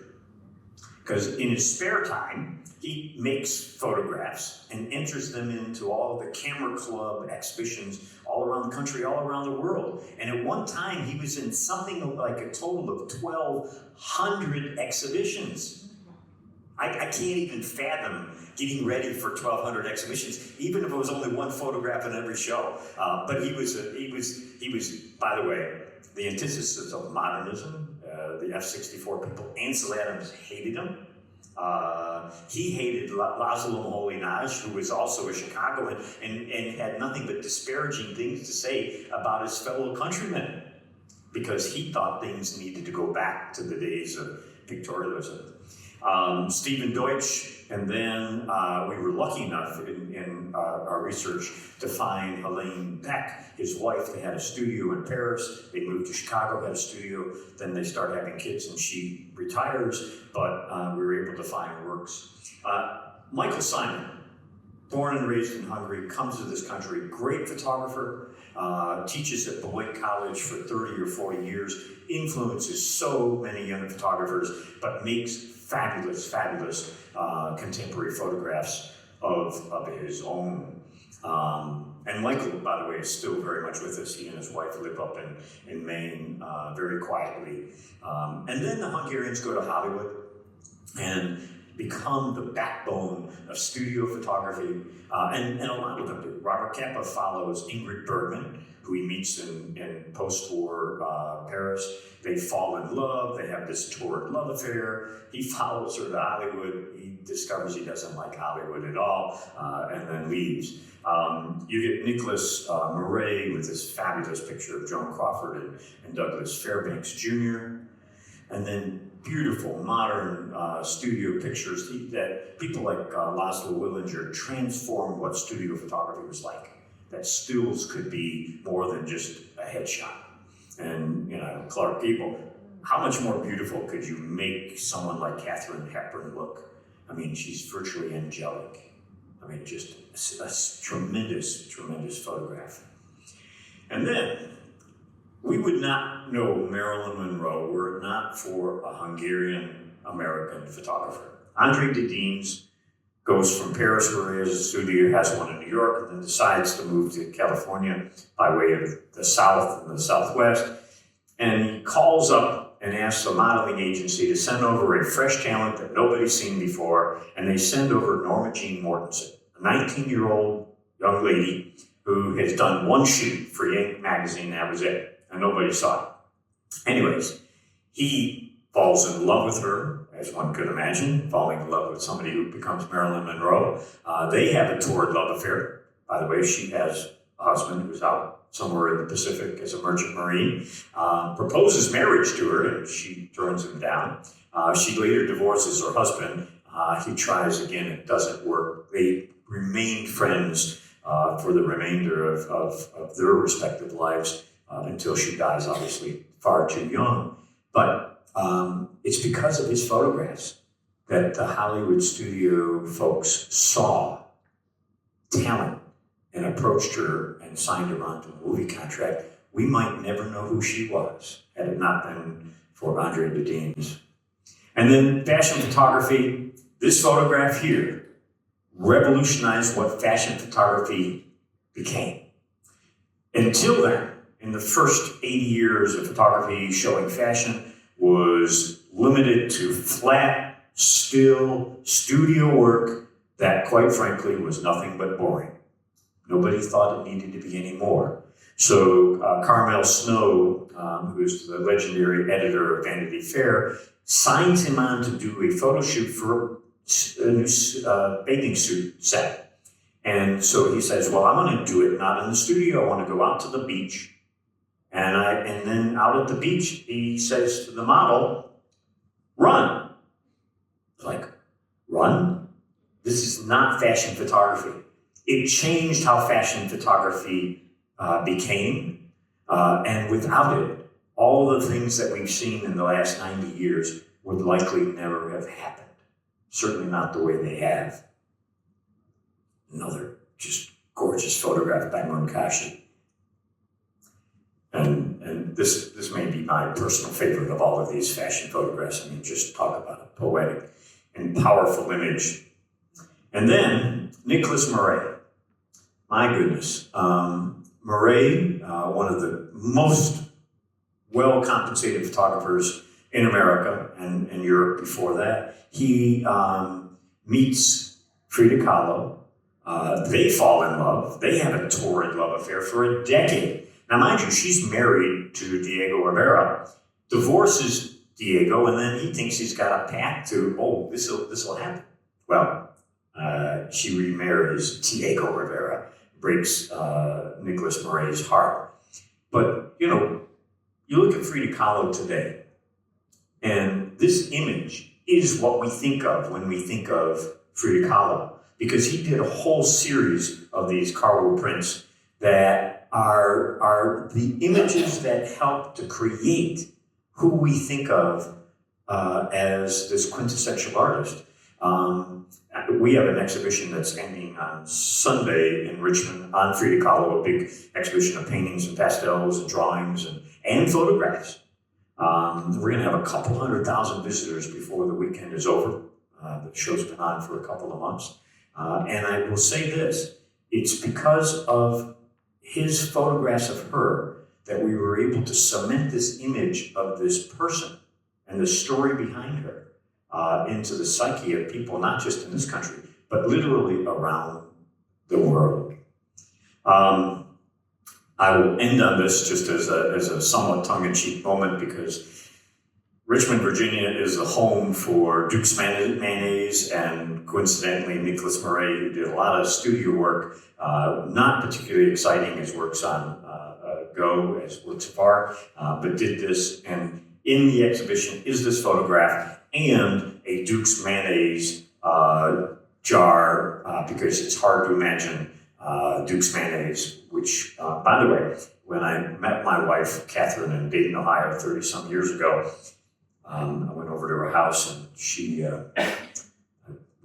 B: Because in his spare time, he makes photographs and enters them into all of the camera club exhibitions all around the country, all around the world. And at one time, he was in something like a total of 1,200 exhibitions. I can't even fathom getting ready for 1,200 exhibitions, even if it was only one photograph in every show. But he was, by the way, the antithesis of modernism. The F-64 people, Ansel Adams hated him. He hated Laszlo Moholy Nagy, who was also a Chicagoan and had nothing but disparaging things to say about his fellow countrymen because he thought things needed to go back to the days of pictorialism. Stephen Deutsch, and then we were lucky enough in our research to find Helene Beck, his wife. They had a studio in Paris. They moved to Chicago, had a studio. Then they started having kids, and she retires. But we were able to find works. Michael Simon, born and raised in Hungary, comes to this country, great photographer, teaches at Beloit College for 30 or 40 years, influences so many young photographers, but makes fabulous contemporary photographs of his own. And Michael, by the way, is still very much with us. He and his wife live up in Maine very quietly. And then the Hungarians go to Hollywood, and become the backbone of studio photography, and a lot of them do. Robert Capa follows Ingrid Bergman, who he meets in post-war Paris. They fall in love. They have this torrid love affair. He follows her to Hollywood. He discovers he doesn't like Hollywood at all, and then leaves. You get Nicholas Murray with this fabulous picture of Joan Crawford and Douglas Fairbanks Jr., and then beautiful modern studio pictures that people like Laszlo Willinger transformed what studio photography was like. That stills could be more than just a headshot. And, Clark Gable, how much more beautiful could you make someone like Katharine Hepburn look? I mean, she's virtually angelic. I mean, just a tremendous, tremendous photograph. And then, we would not know Marilyn Monroe were it not for a Hungarian American photographer. André Dedines goes from Paris, where he has a studio, has one in New York, and then decides to move to California by way of the South and the Southwest. And he calls up and asks a modeling agency to send over a fresh talent that nobody's seen before, and they send over Norma Jean Mortensen, a 19-year-old young lady who has done one shoot for Yank magazine, that was it. And nobody saw it. Anyways, he falls in love with her, as one could imagine, falling in love with somebody who becomes Marilyn Monroe. They have a torrid love affair. By the way, she has a husband who's out somewhere in the Pacific as a merchant marine, proposes marriage to her, and she turns him down. She later divorces her husband. He tries again, it doesn't work. They remain friends for the remainder of their respective lives. Until she dies, obviously far too young. But it's because of his photographs that the Hollywood studio folks saw talent and approached her and signed her onto a movie contract. We might never know who she was had it not been for André Dedines. And then fashion photography, this photograph here revolutionized what fashion photography became. Until then, in the first 80 years of photography showing fashion was limited to flat, still, studio work that, quite frankly, was nothing but boring. Nobody thought it needed to be any more. So Carmel Snow, who's the legendary editor of Vanity Fair, signs him on to do a photo shoot for a new bathing suit set. And so he says, well, I'm going to do it not in the studio. I want to go out to the beach. And then out at the beach, he says to the model, run. Like, run? This is not fashion photography. It changed how fashion photography became. And without it, all the things that we've seen in the last 90 years would likely never have happened. Certainly not the way they have. Another just gorgeous photograph by Munkashi. And this may be my personal favorite of all of these fashion photographs. I mean, just talk about a poetic and powerful image. And then Nicholas Murray. My goodness. Murray, one of the most well-compensated photographers in America and in Europe before that. He meets Frida Kahlo. They fall in love. They have a torrid love affair for a decade. Now, mind you, she's married to Diego Rivera, divorces Diego, and then he thinks he's got a path to, this will happen. Well, she remarries Diego Rivera, breaks Nicholas Murray's heart. But, you look at Frida Kahlo today, and this image is what we think of when we think of Frida Kahlo, because he did a whole series of these Carwo prints that are the images that help to create who we think of as this quintessential artist. We have an exhibition that's ending on Sunday in Richmond on Frida Kahlo, a big exhibition of paintings and pastels and drawings and photographs. We're going to have a couple 100,000 visitors before the weekend is over. The show's been on for a couple of months. And I will say this, it's because of his photographs of her that we were able to cement this image of this person and the story behind her. into the psyche of people, not just in this country, but literally around the world. I will end on this just as a somewhat tongue-in-cheek moment, because Richmond, Virginia is the home for Duke's Mayonnaise and, coincidentally, Nicholas Murray, who did a lot of studio work, not particularly exciting as works on Go, as works of art, but did this. And in the exhibition is this photograph and a Duke's Mayonnaise jar, because it's hard to imagine Duke's Mayonnaise, which, by the way, when I met my wife, Catherine, in Dayton, Ohio, 30-some years ago, I went over to her house and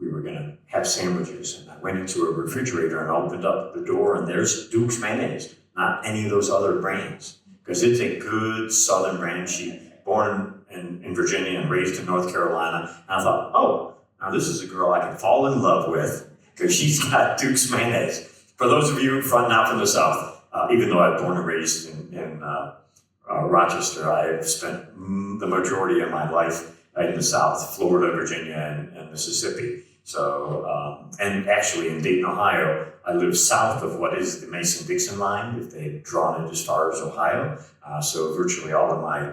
B: we were gonna have sandwiches, and I went into a refrigerator and opened up the door, and there's Duke's Mayonnaise, not any of those other brands, because it's a good Southern brand. She born in Virginia and raised in North Carolina, and I thought, oh, now this is a girl I can fall in love with, because she's got Duke's Mayonnaise. For those of you not from the South, even though I was born and raised in Rochester, I have spent the majority of my life in the South, Florida, Virginia, and Mississippi. So, and actually in Dayton, Ohio, I live south of what is the Mason-Dixon line, if they've drawn it as far as Ohio. So virtually all of my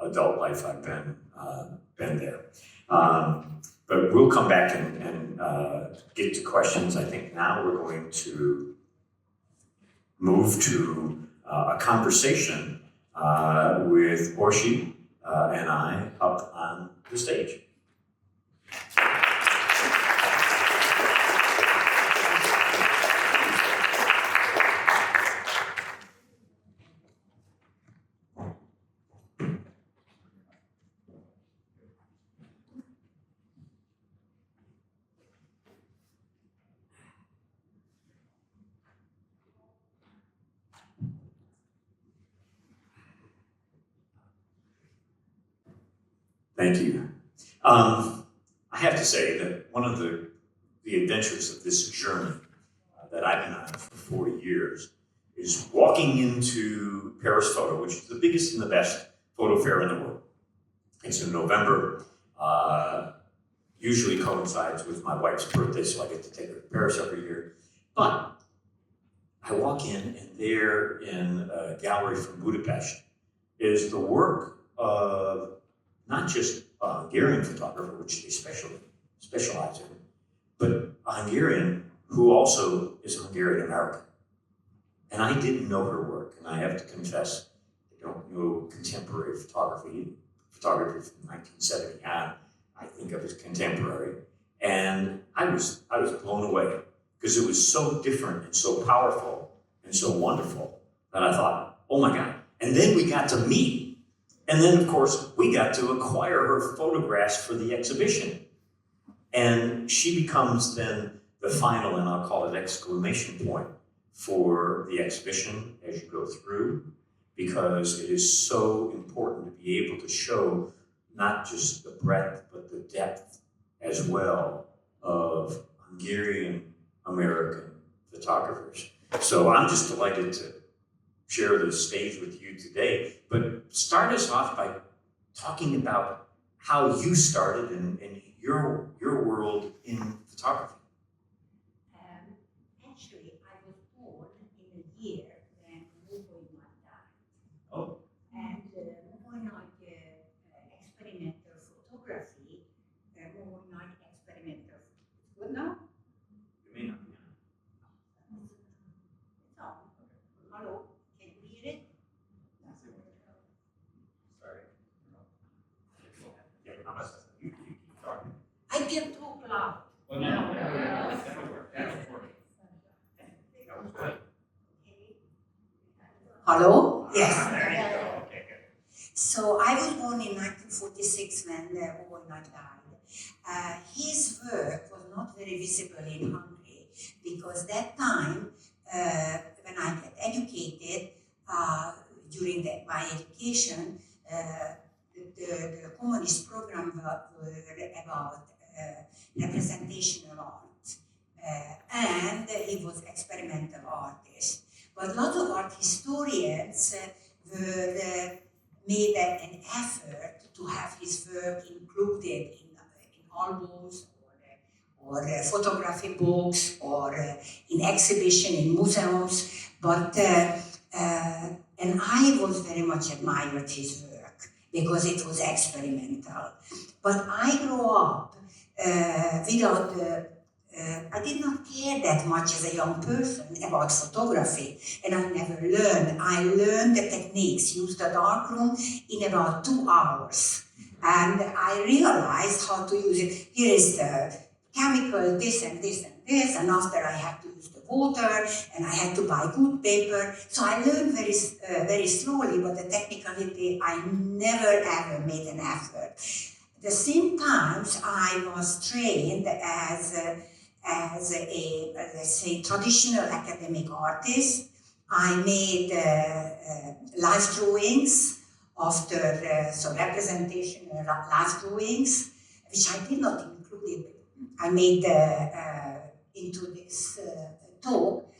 B: adult life I've been there. But we'll come back and get to questions. I think now we're going to move to a conversation with Orshi and I up on the stage. Thank you. I have to say that one of the adventures of this journey that I've been on for 4 years is walking into Paris Photo, which is the biggest and the best photo fair in the world. It's in November, usually coincides with my wife's birthday, so I get to take her to Paris every year. But I walk in, and there in a gallery from Budapest is the work of not just a Hungarian photographer, which they specialize in, but a Hungarian who also is a Hungarian American. And I didn't know her work, and I have to confess, I don't know contemporary photography from 1970 on. I think of as contemporary. And I was blown away, because it was so different and so powerful and so wonderful that I thought, oh my God. And then we got to meet. And then, of course, we got to acquire her photographs for the exhibition. And she becomes then the final, and I'll call it exclamation point, for the exhibition as you go through, because it is so important to be able to show not just the breadth, but the depth as well of Hungarian American photographers. So I'm just delighted to share the stage with you today, but start us off by talking about how you started in your world in photography.
C: Actually, I was born in a year when Louis died.
B: Oh.
C: And more like experimental photography, more like experimental. Good now?
B: You may not be.
C: It's on. Hello, can you hear it?
B: Sorry. Yeah, you keep talking.
C: I can talk loud.
B: Well, no, that'll work. That'll work. That was good.
C: Hello? Yes.
B: There you go. Okay, good.
C: So I was born in 1946 when Louis died. His work was not very visible in Hungary, because that time, when I got educated, during my education, the communist program were about representational art, and he was experimental artist. But a lot of art historians were made an effort to have his work included in albums or photography books or in exhibition in museums, but and I was very much admired his work because it was experimental. But I grew up without I did not care that much as a young person about photography, and I never learned. I learned the techniques, used the darkroom in about 2 hours. And I realized how to use it. Here is the chemical, this and this and this, and after I had to use the water, and I had to buy good paper. So I learned very slowly, but the technicality, I never ever made an effort. At the same time, I was trained as a let's say, traditional academic artist. I made live drawings after, so representation live drawings, which I did not include. I made into this talk.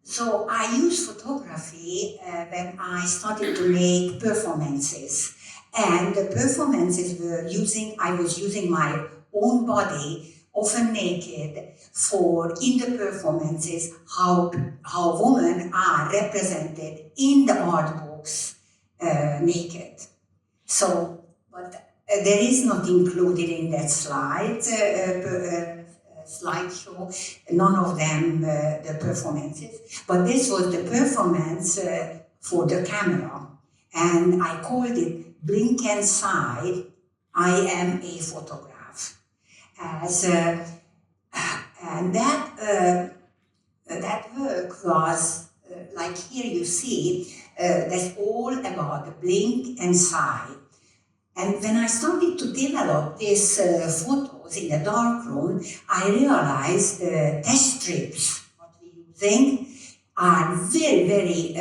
C: So I used photography when I started to make performances. And the performances were I was using my own body, often naked, in the performances, how women are represented in the art books naked. So, but there is not included in that slideshow, none of them the performances, but this was the performance for the camera, and I called it Blink and Sigh, I Am a Photograph. And that work was, like here you see, that's all about the blink and sigh. And when I started to develop these photos in the darkroom, I realized the test strips, what we're using, are very, very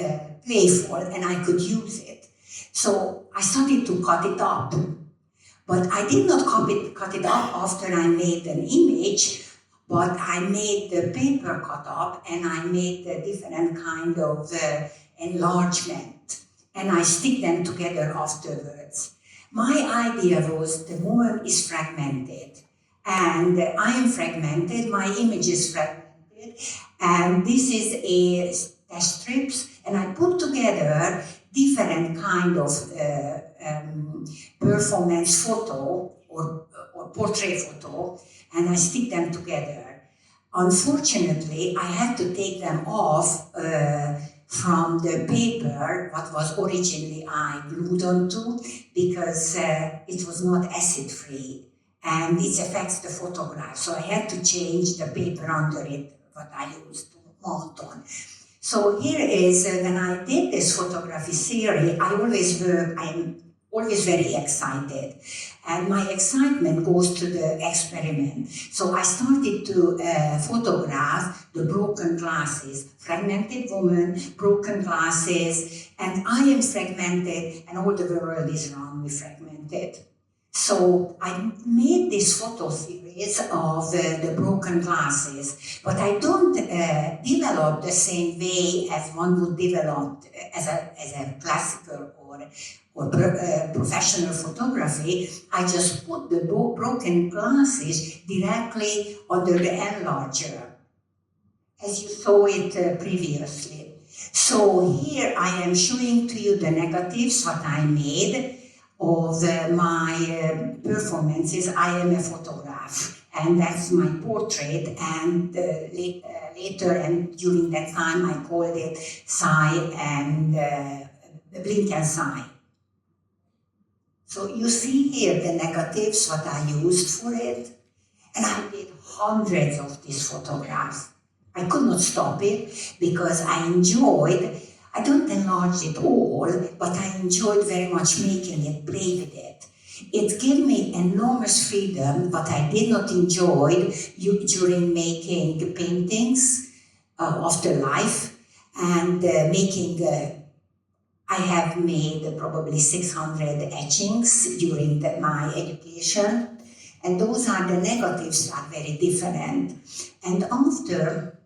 C: playful, and I could use it. So I started to cut it up. But I did not cut it up after I made an image, but I made the paper cut up and I made the different kind of enlargement, and I stick them together afterwards. My idea was the woman is fragmented, and I am fragmented, my image is fragmented, and this is a test strips, and I put together different kind of performance photo or portrait photo, and I stick them together. Unfortunately, I had to take them off from the paper, what was originally I glued onto, because it was not acid-free, and it affects the photograph. So I had to change the paper under it, what I used to mount on. So here is, when I did this photography series, I'm always very excited. And my excitement goes to the experiment. So I started to photograph the broken glasses, fragmented woman, broken glasses, and I am fragmented, and all the world is around me fragmented. So I made this photo series of the broken glasses, but I don't develop the same way as one would develop as a classical or professional photography. I just put the broken glasses directly under the enlarger, as you saw it previously. So here I am showing to you the negatives, what I made of my performances. I am a photograph, and that's my portrait, and later and during that time I called it Sigh and Blink and Sigh. So you see here the negatives, what I used for it, and I did hundreds of these photographs. I could not stop it because I don't enlarge it all, but I enjoyed very much making it, play with it. It gave me enormous freedom, but I did not enjoy during making paintings after life and I have made probably 600 etchings during my education, and those are the negatives are very different. And after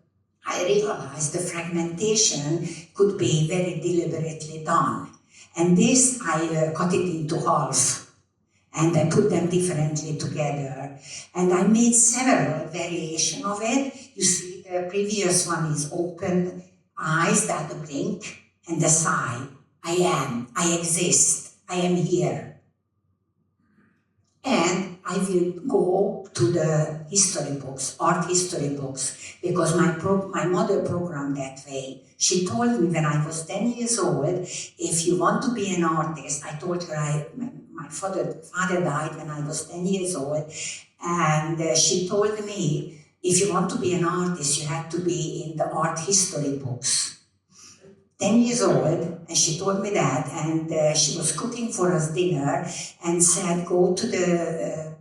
C: I realized the fragmentation could be very deliberately done. And this, I cut it into half. and I put them differently together. And I made several variations of it. You see, the previous one is open eyes, that the blink, and the sigh. I am, I exist, I am here. And I will go to the history books, art history books, because my mother programmed that way. She told me when I was 10 years old, if you want to be an artist, I told her my father died when I was 10 years old, and she told me, if you want to be an artist, you have to be in the art history books. 10 years old, and she told me that, and she was cooking for us dinner and said, go to the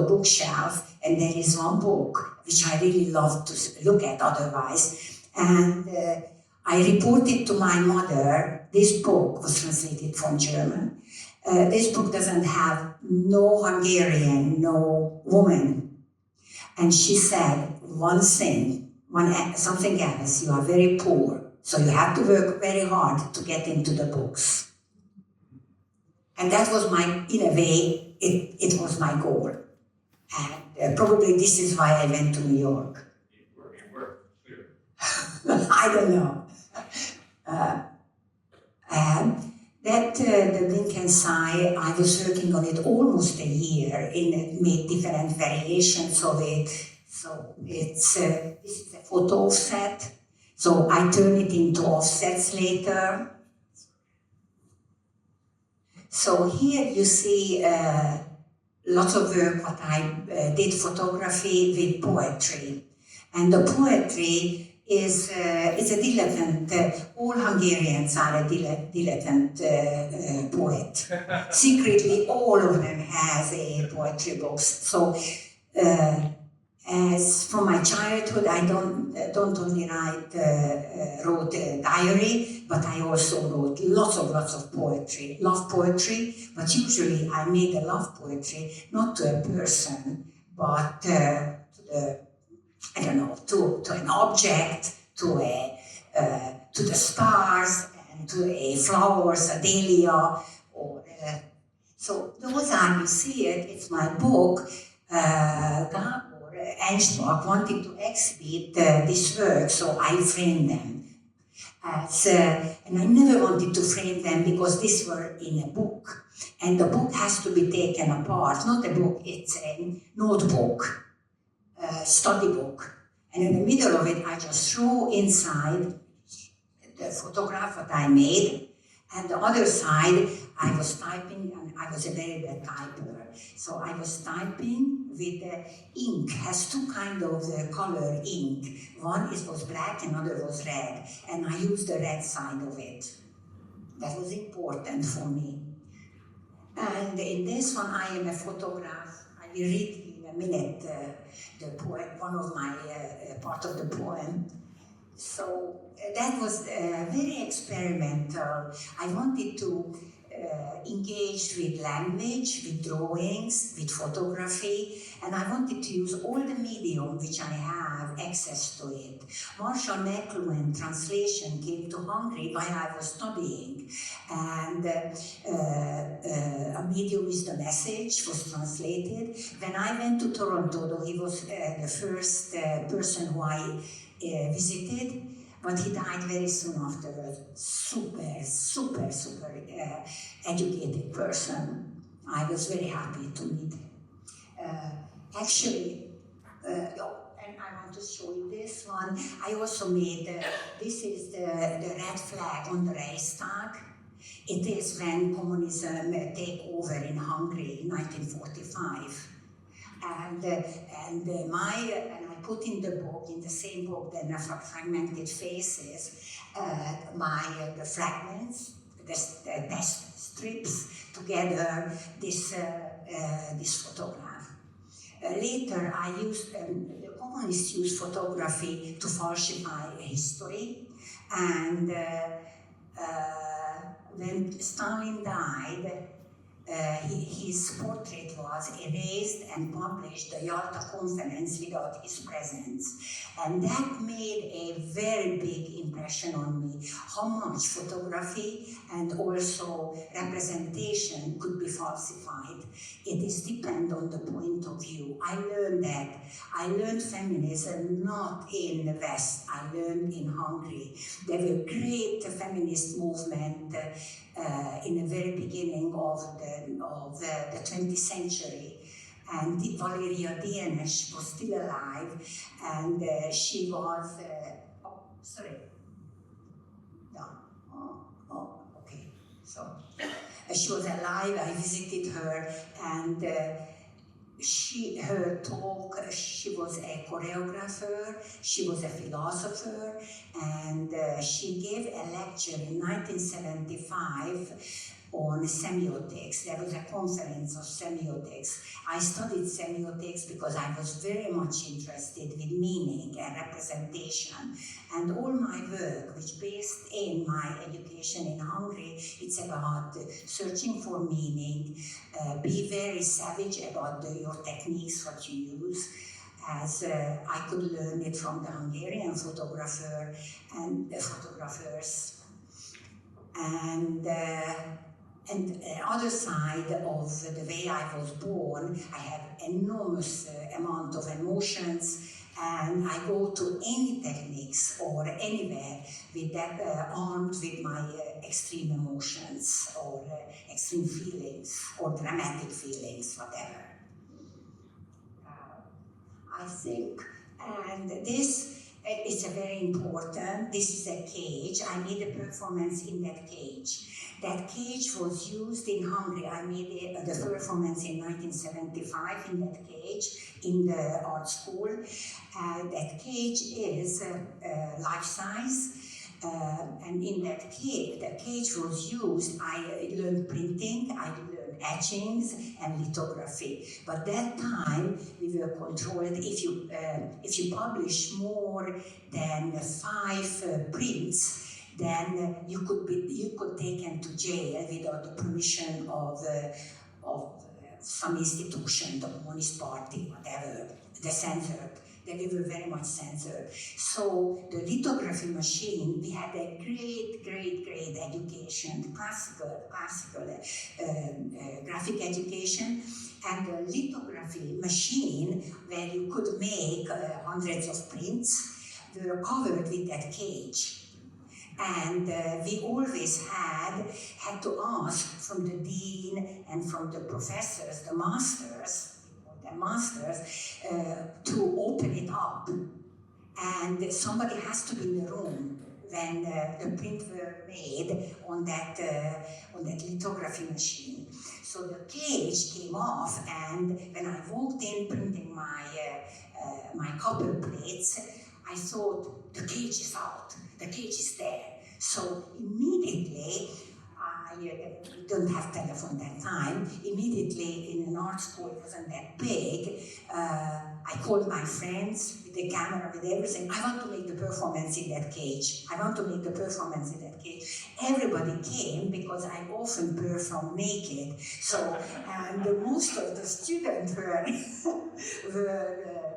C: bookshelf, and there is one book which I really love to look at otherwise. And I reported to my mother, this book was translated from German. This book doesn't have no Hungarian, no woman. And she said one thing, something else, you are very poor. So you have to work very hard to get into the books. And that was in a way, it was my goal. And probably this is why I went to New York.
D: It worked, clear.
C: I don't know. The Blink and Sigh, I was working on it almost a year, made different variations of it. So this is a photo offset. So I turn it into offsets later. So here you see lots of work what I did photography with poetry. And the poetry is a dilettante. All Hungarians are a dilettante poet. Secretly, all of them has a poetry books. So as from my childhood, I don't only wrote a diary, but I also wrote lots of poetry. Love poetry, but usually I made a love poetry not to a person, but to an object, to the stars, and to a flowers, a dahlia, so those are, you see it. It's my book. Eichbach wanted to exhibit this work, so I framed them. And I never wanted to frame them because these were in a book. And the book has to be taken apart. Not a book, it's a notebook, study book. And in the middle of it, I just threw inside the photograph that I made. And the other side, I was typing, and I was a very bad typer. So I was typing with ink, has two kinds of color ink. One was black, another was red. And I used the red side of it. That was important for me. And in this one, I am a photograph. I will read in a minute the poem, one of my part of the poem. So that was very experimental. I wanted to engage with language, with drawings, with photography, and I wanted to use all the medium which I have access to it. Marshall McLuhan translation came to Hungary while I was studying, and A Medium is the Message was translated. When I went to Toronto, though he was the first person who I visited, but he died very soon afterwards. Super educated person. I was very happy to meet him. And I want to show you this one. I also made, this is the red flag on the Reichstag. It is when communism take over in Hungary in 1945. And I put in the book, in the same book, the fragmented faces, the fragments, the test strips together, this photograph. Later, I used, the communists used photography to falsify history, and when Stalin died, his portrait was erased and published the Yalta Conference without his presence. And that made a very big impression on me, how much photography and also representation could be falsified. It is depend on the point of view. I learned that. I learned feminism not in the West, I learned in Hungary. There were great feminist movement in the very beginning of the 20th century. And Valeria Dienes was still alive, and she was, okay, so she was alive. I visited her, and her talk, she was a choreographer, she was a philosopher, and she gave a lecture in 1975 on semiotics. There was a conference of semiotics. I studied semiotics because I was very much interested with meaning and representation. And all my work, which based in my education in Hungary, it's about searching for meaning, be very savage about your techniques, what you use, as I could learn it from the Hungarian photographer and the photographers. And the other side of the way I was born, I have enormous amount of emotions, and I go to any techniques or anywhere with that armed with my extreme emotions or extreme feelings or dramatic feelings, whatever. I think, and this is a very important, this is a cage. I made a performance in that cage. That cage was used in Hungary. I made the performance in 1975 in that cage in the art school. That cage is life-size, and in that cage, the cage was used. I learned printing, I learned etchings and lithography. But that time we were controlled. If you publish more than 5 prints, then you could taken to jail without the permission of some institution, the Communist Party, whatever, the censored. They were very much censored. So the lithography machine, we had a great education, classical graphic education, and the lithography machine, where you could make hundreds of prints, were covered with that cage. And we always had to ask from the dean and from the professors, the masters, to open it up. And somebody has to be in the room when the print were made on that lithography machine. So the cage came off, and when I walked in printing my copper plates, I thought, the cage is out, the cage is there. So immediately, I don't have telephone that time, immediately in an art school, it wasn't that big, I called my friends with the camera, with everything. I want to make the performance in that cage. Everybody came because I often perform naked. So, and most of the students were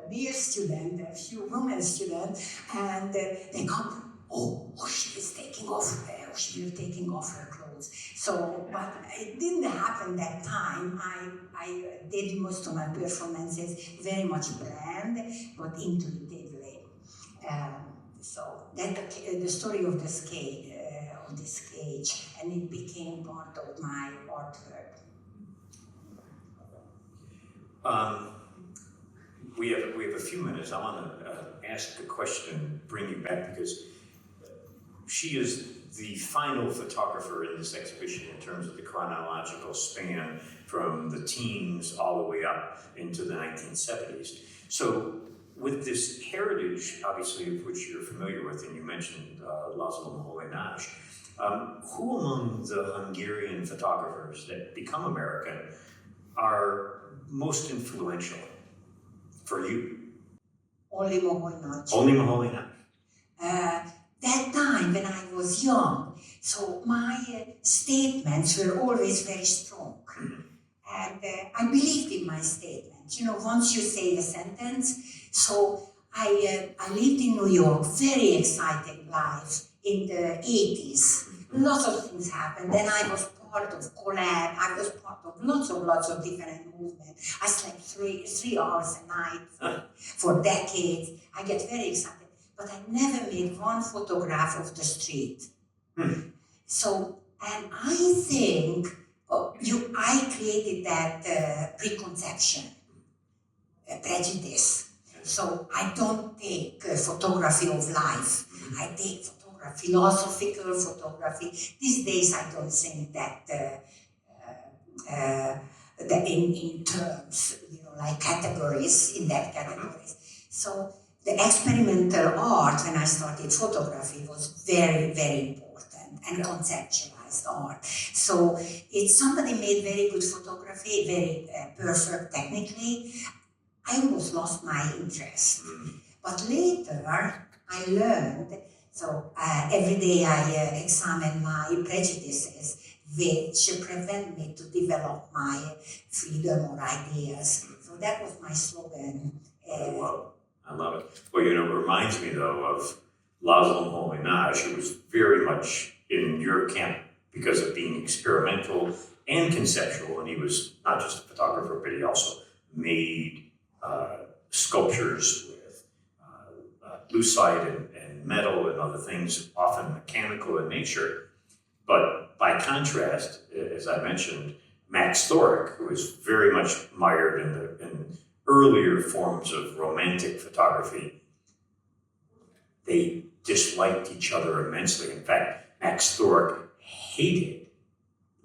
C: male students, a few women students, and they come, oh, she was taking off her clothes. So, but it didn't happen that time. I did most of my performances very much planned, but intuitively. So that the story of this cage, and it became part of my artwork.
B: We have a few minutes. I want to ask a question and bring you back, because she is the final photographer in this exhibition in terms of the chronological span from the teens all the way up into the 1970s. So with this heritage, obviously, of which you're familiar with, and you mentioned Laszlo Moholy-Nagy, who among the Hungarian photographers that become American are most influential for you?
C: Only Moholy-Nagy.
B: Only Moholy-Nagy.
C: That time when I was young, so my statements were always very strong. And I believed in my statement. You know, once you say the sentence, so I lived in New York, very exciting life in the 80s. Lots of things happened. Then I was part of Collab. I was part of lots of different movements. I slept three hours a night for decades. I get very excited. But I never made one photograph of the street. So, and I think I created that preconception, prejudice. So I don't take photography of life. I take philosophical photography. These days I don't think that in terms, you know, like categories, in that categories. So the experimental art when I started photography was very, very important and conceptualized art. So it's somebody made very good photography, very perfect technically. I almost lost my interest. But later I learned, so every day I examine my prejudices which prevent me to develop my freedom or ideas. So that was my slogan.
B: I love it. Well, you know, it reminds me though of Laszlo Moholy-Nagy, who was very much in your camp because of being experimental and conceptual. And he was not just a photographer, but he also made sculptures with lucite and metal and other things, often mechanical in nature. But by contrast, as I mentioned, Max Thorek, who was very much mired in earlier forms of romantic photography, they disliked each other immensely. In fact, Max Thorek hated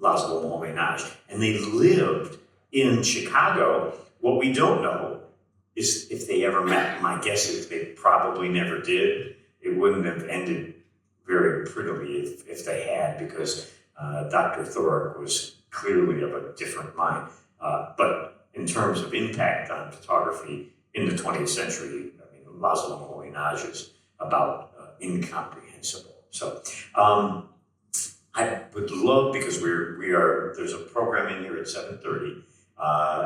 B: Laszlo Moholy-Nagy, and they lived in Chicago. What we don't know is if they ever met. My guess is they probably never did. It wouldn't have ended very prettily if they had, because Dr. Thorek was clearly of a different mind. But in terms of impact on photography in the 20th century, I mean, Laszlo Moholy-Nagy is about incomprehensible. So I would love, because there's a program in here at 7:30,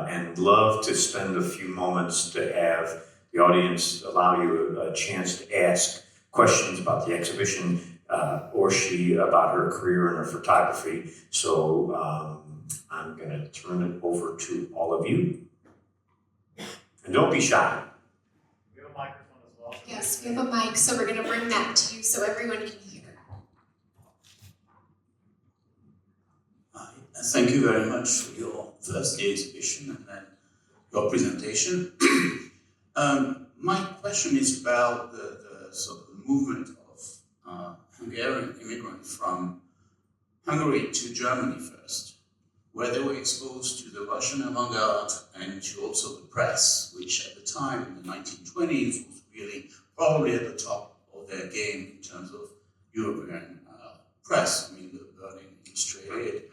B: and love to spend a few moments to have the audience allow you a chance to ask questions about the exhibition, Orshi about her career and her photography. So I'm going to turn it over to all of you. And don't be shy.
D: We have a microphone as well.
E: Yes, we have a mic, so we're going to bring that to you so everyone can hear.
F: Thank you very much for your first day exhibition and then your presentation. My question is about the sort of movement of Hungarian immigrants from Hungary to Germany first, where they were exposed to the Russian avant-garde and to also the press, which at the time in the 1920s was really probably at the top of their game in terms of European press. I mean, the Berlin Illustrated,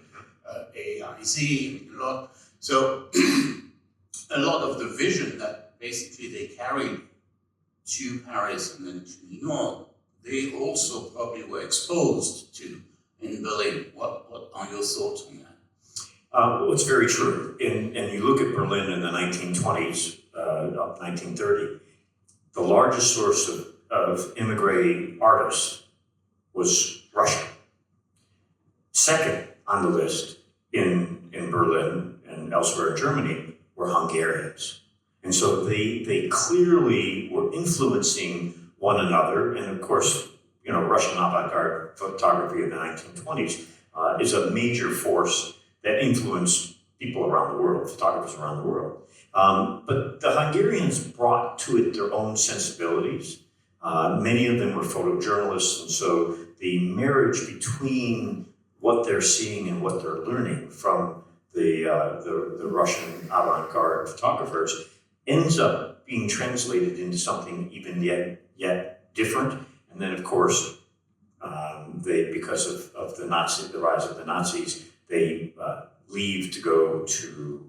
F: AIZ, a lot. So a lot of the vision that basically they carried to Paris and then to New York, they also probably were exposed to in Berlin. What are your thoughts on that?
B: Well, it's very true. And you look at Berlin in the 1920s, up 1930, the largest source of immigrating artists was Russia. Second on the list in Berlin and elsewhere in Germany were Hungarians. And so they clearly were influencing one another. And of course, you know, Russian avant-garde photography in the 1920s is a major force that influenced people around the world, photographers around the world. But the Hungarians brought to it their own sensibilities. Many of them were photojournalists, and so the marriage between what they're seeing and what they're learning from the Russian avant-garde photographers ends up being translated into something even yet different. And then, of course, because of the rise of the Nazis, they leave to go to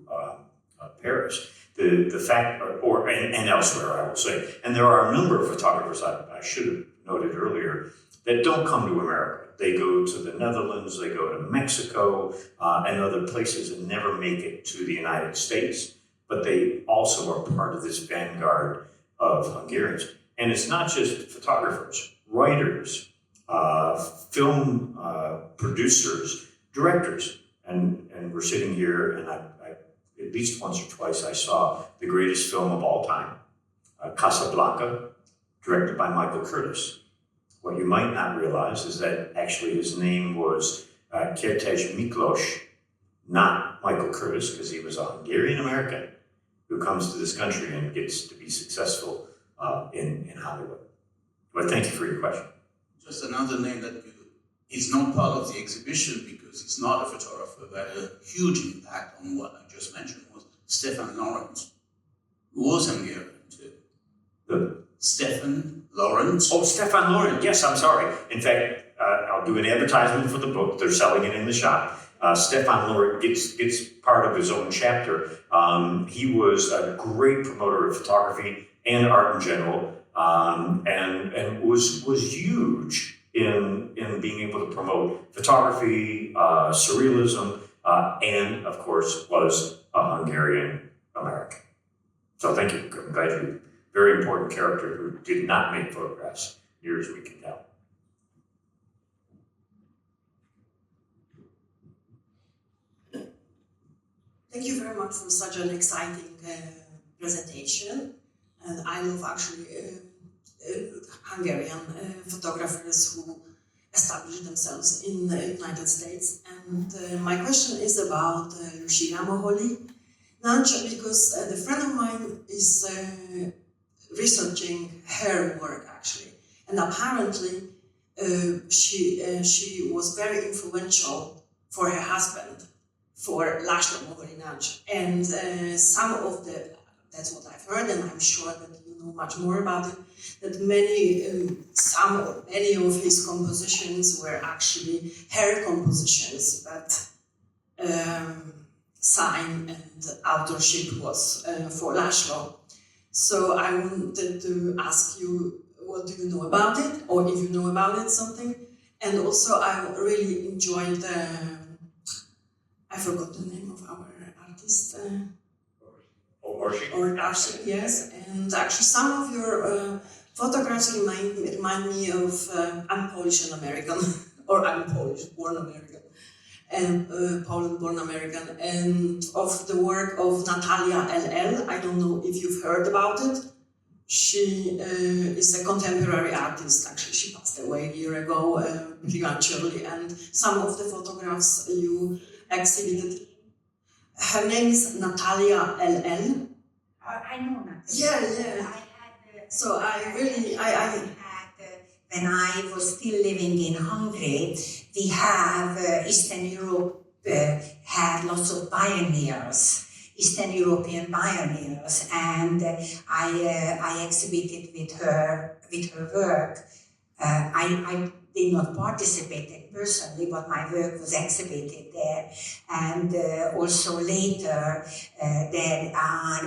B: Paris. The fact, and elsewhere, I will say, and there are a number of photographers I should have noted earlier that don't come to America. They go to the Netherlands, they go to Mexico, and other places and never make it to the United States. But they also are part of this vanguard of Hungarians. And it's not just photographers, writers, film producers, directors. And we're sitting here, and I at least once or twice I saw the greatest film of all time, Casablanca, directed by Michael Kertész. What you might not realize is that actually his name was Kertész Miklós, not Michael Kertész, because he was a Hungarian American who comes to this country and gets to be successful in Hollywood. But thank you for your question.
F: Just another name that is not part of the exhibition because he's not a photographer, but had a huge impact on what I just mentioned was Stefan Lawrence, who was Hungarian too. Stefan Lawrence.
B: Oh, Stefan Lawrence. Yes, I'm sorry. In fact, I'll do an advertisement for the book. They're selling it in the shop. Stefan Lawrence gets part of his own chapter. He was a great promoter of photography and art in general, and was huge in being able to promote photography, surrealism, and of course was a Hungarian American. So thank you. I'm glad you. Very important character who did not make photographs, near as we can tell.
G: Thank you very much for such an exciting presentation. And I love actually Hungarian photographers who established themselves in the United States. And my question is about Lucia Moholi. Not because the friend of mine is researching her work actually, and apparently she was very influential for her husband, for László Moholi-Nagy, and some of the, that's what I've heard, and I'm sure that you know much more about it, that many of his compositions were actually her compositions, but sign and authorship was for László. So I wanted to ask you, what do you know about it, or if you know about it, something. And also I really enjoyed, I forgot the name of our artist. Orshi, yes. And actually some of your photographs remind me of, I'm Polish and American, or I'm Polish, born American. And Poland-born American, and of the work of Natalia LL. I don't know if you've heard about it. She is a contemporary artist. Actually, she passed away a year ago prematurely, and some of the photographs you exhibited. Her name is Natalia LL.
C: I know Natalia.
G: Yeah. So I really,
C: when I was still living in Hungary, we have Eastern Europe had lots of pioneers, Eastern European pioneers, and I exhibited with her work. I did not participate personally, but my work was exhibited there. And also later, there are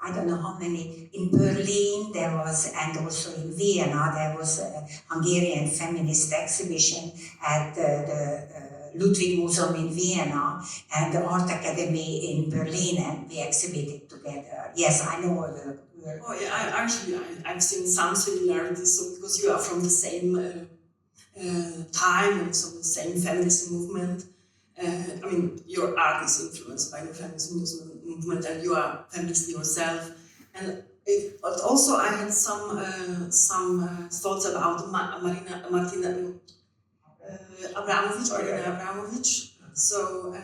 C: I don't know how many, in Berlin there was, and also in Vienna, there was a Hungarian feminist exhibition at the Ludwig Museum in Vienna and the Art Academy in Berlin, and we exhibited together. Yes, I know her.
G: Oh yeah, I've seen some similarities, so because you are from the same time and so the same feminist movement. I mean, your art is influenced by the feminist movement, and you are feminist yourself. But also, I had some thoughts about Marina Abramovich. So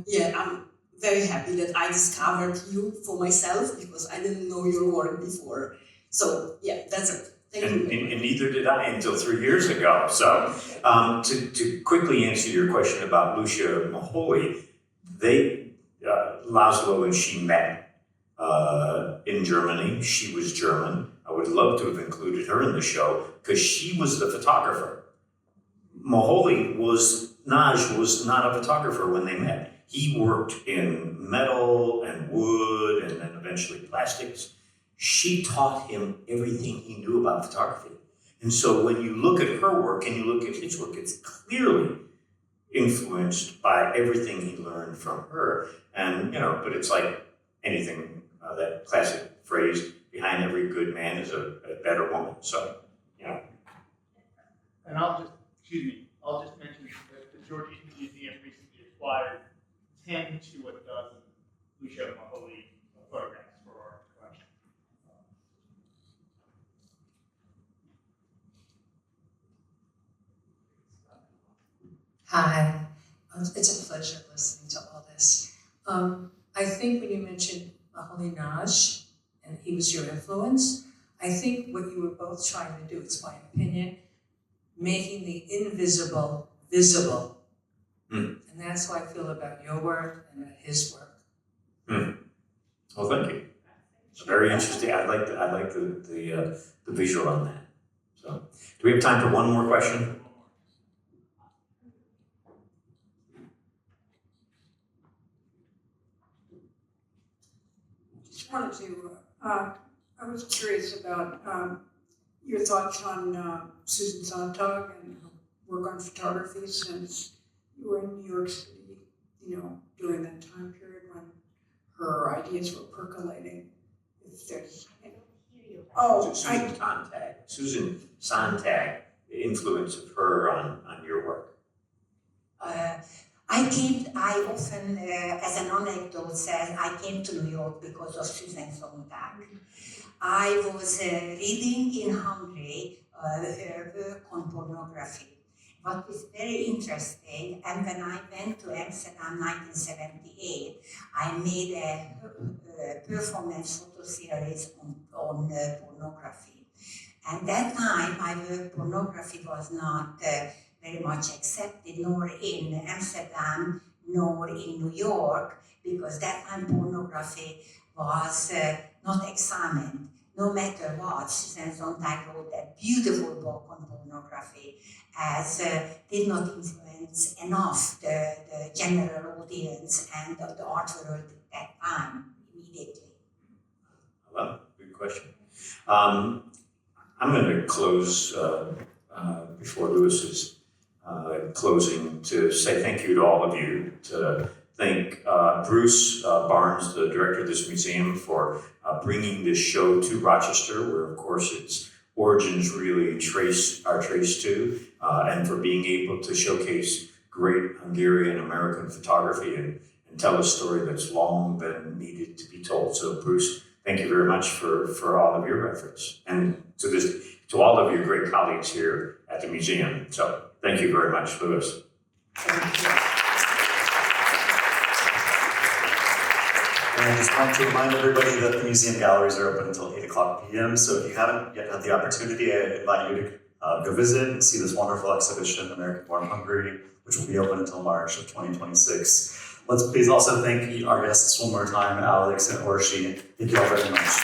G: yeah, I'm very happy that I discovered you for myself because I didn't know your work before. So yeah, that's it.
B: And neither did I until 3 years ago. So to quickly answer your question about Lucia Moholi, Laszlo and she met in Germany. She was German. I would love to have included her in the show because she was the photographer. Moholi Nagy was not a photographer when they met. He worked in metal and wood and then eventually plastics. She taught him everything he knew about photography. And so when you look at her work and you look at his work, it's clearly influenced by everything he learned from her. And, but it's like anything, that classic phrase, behind every good man is a better woman. So,
D: And I'll just mention that the George Eastman Museum recently acquired 10 to a dozen Louis Chavez photographs for our collection.
H: Hi, it's a pleasure listening to all this. I think when you mentioned Nyerges, and he was your influence, I think what you were both trying to do, it's my opinion, making the invisible visible. And that's how I feel about your work and about his work.
B: Well, thank you. It's very interesting. I like the visual on that. So, do we have time for one more question?
I: Just wanted to, I was curious about your thoughts on Susan Sontag and her work on photography since you were in New York City, during that time period when her ideas were percolating. If there's,
B: Susan Sontag, the influence of her on your work.
C: I often, as an anecdote says, I came to New York because of Susan Sontag. I was reading in Hungary her work on pornography. What was very interesting, and when I went to Amsterdam 1978, I made a performance photo series on pornography. And that time, my work, pornography was not very much accepted, nor in Amsterdam, nor in New York, because that time pornography was not examined. No matter what, Susan Sontag wrote a beautiful book on pornography, as did not influence enough the general audience and the art world at that time, immediately.
B: Well, good question. I'm going to close before Louis's closing to say thank you to all of you, to thank Bruce Barnes, the director of this museum, for bringing this show to Rochester, where of course its origins really are traced to, and for being able to showcase great Hungarian American photography and tell a story that's long been needed to be told. So Bruce, thank you very much for all of your efforts, and to all of your great colleagues here at the museum. So thank you very much, Louis.
A: And I just want to remind everybody that the museum galleries are open until 8:00 p.m. So if you haven't yet had the opportunity, I invite you to go visit and see this wonderful exhibition, American-born Hungary, which will be open until March of 2026. Let's please also thank our guests one more time, Alex and Orshi. Thank you all very much.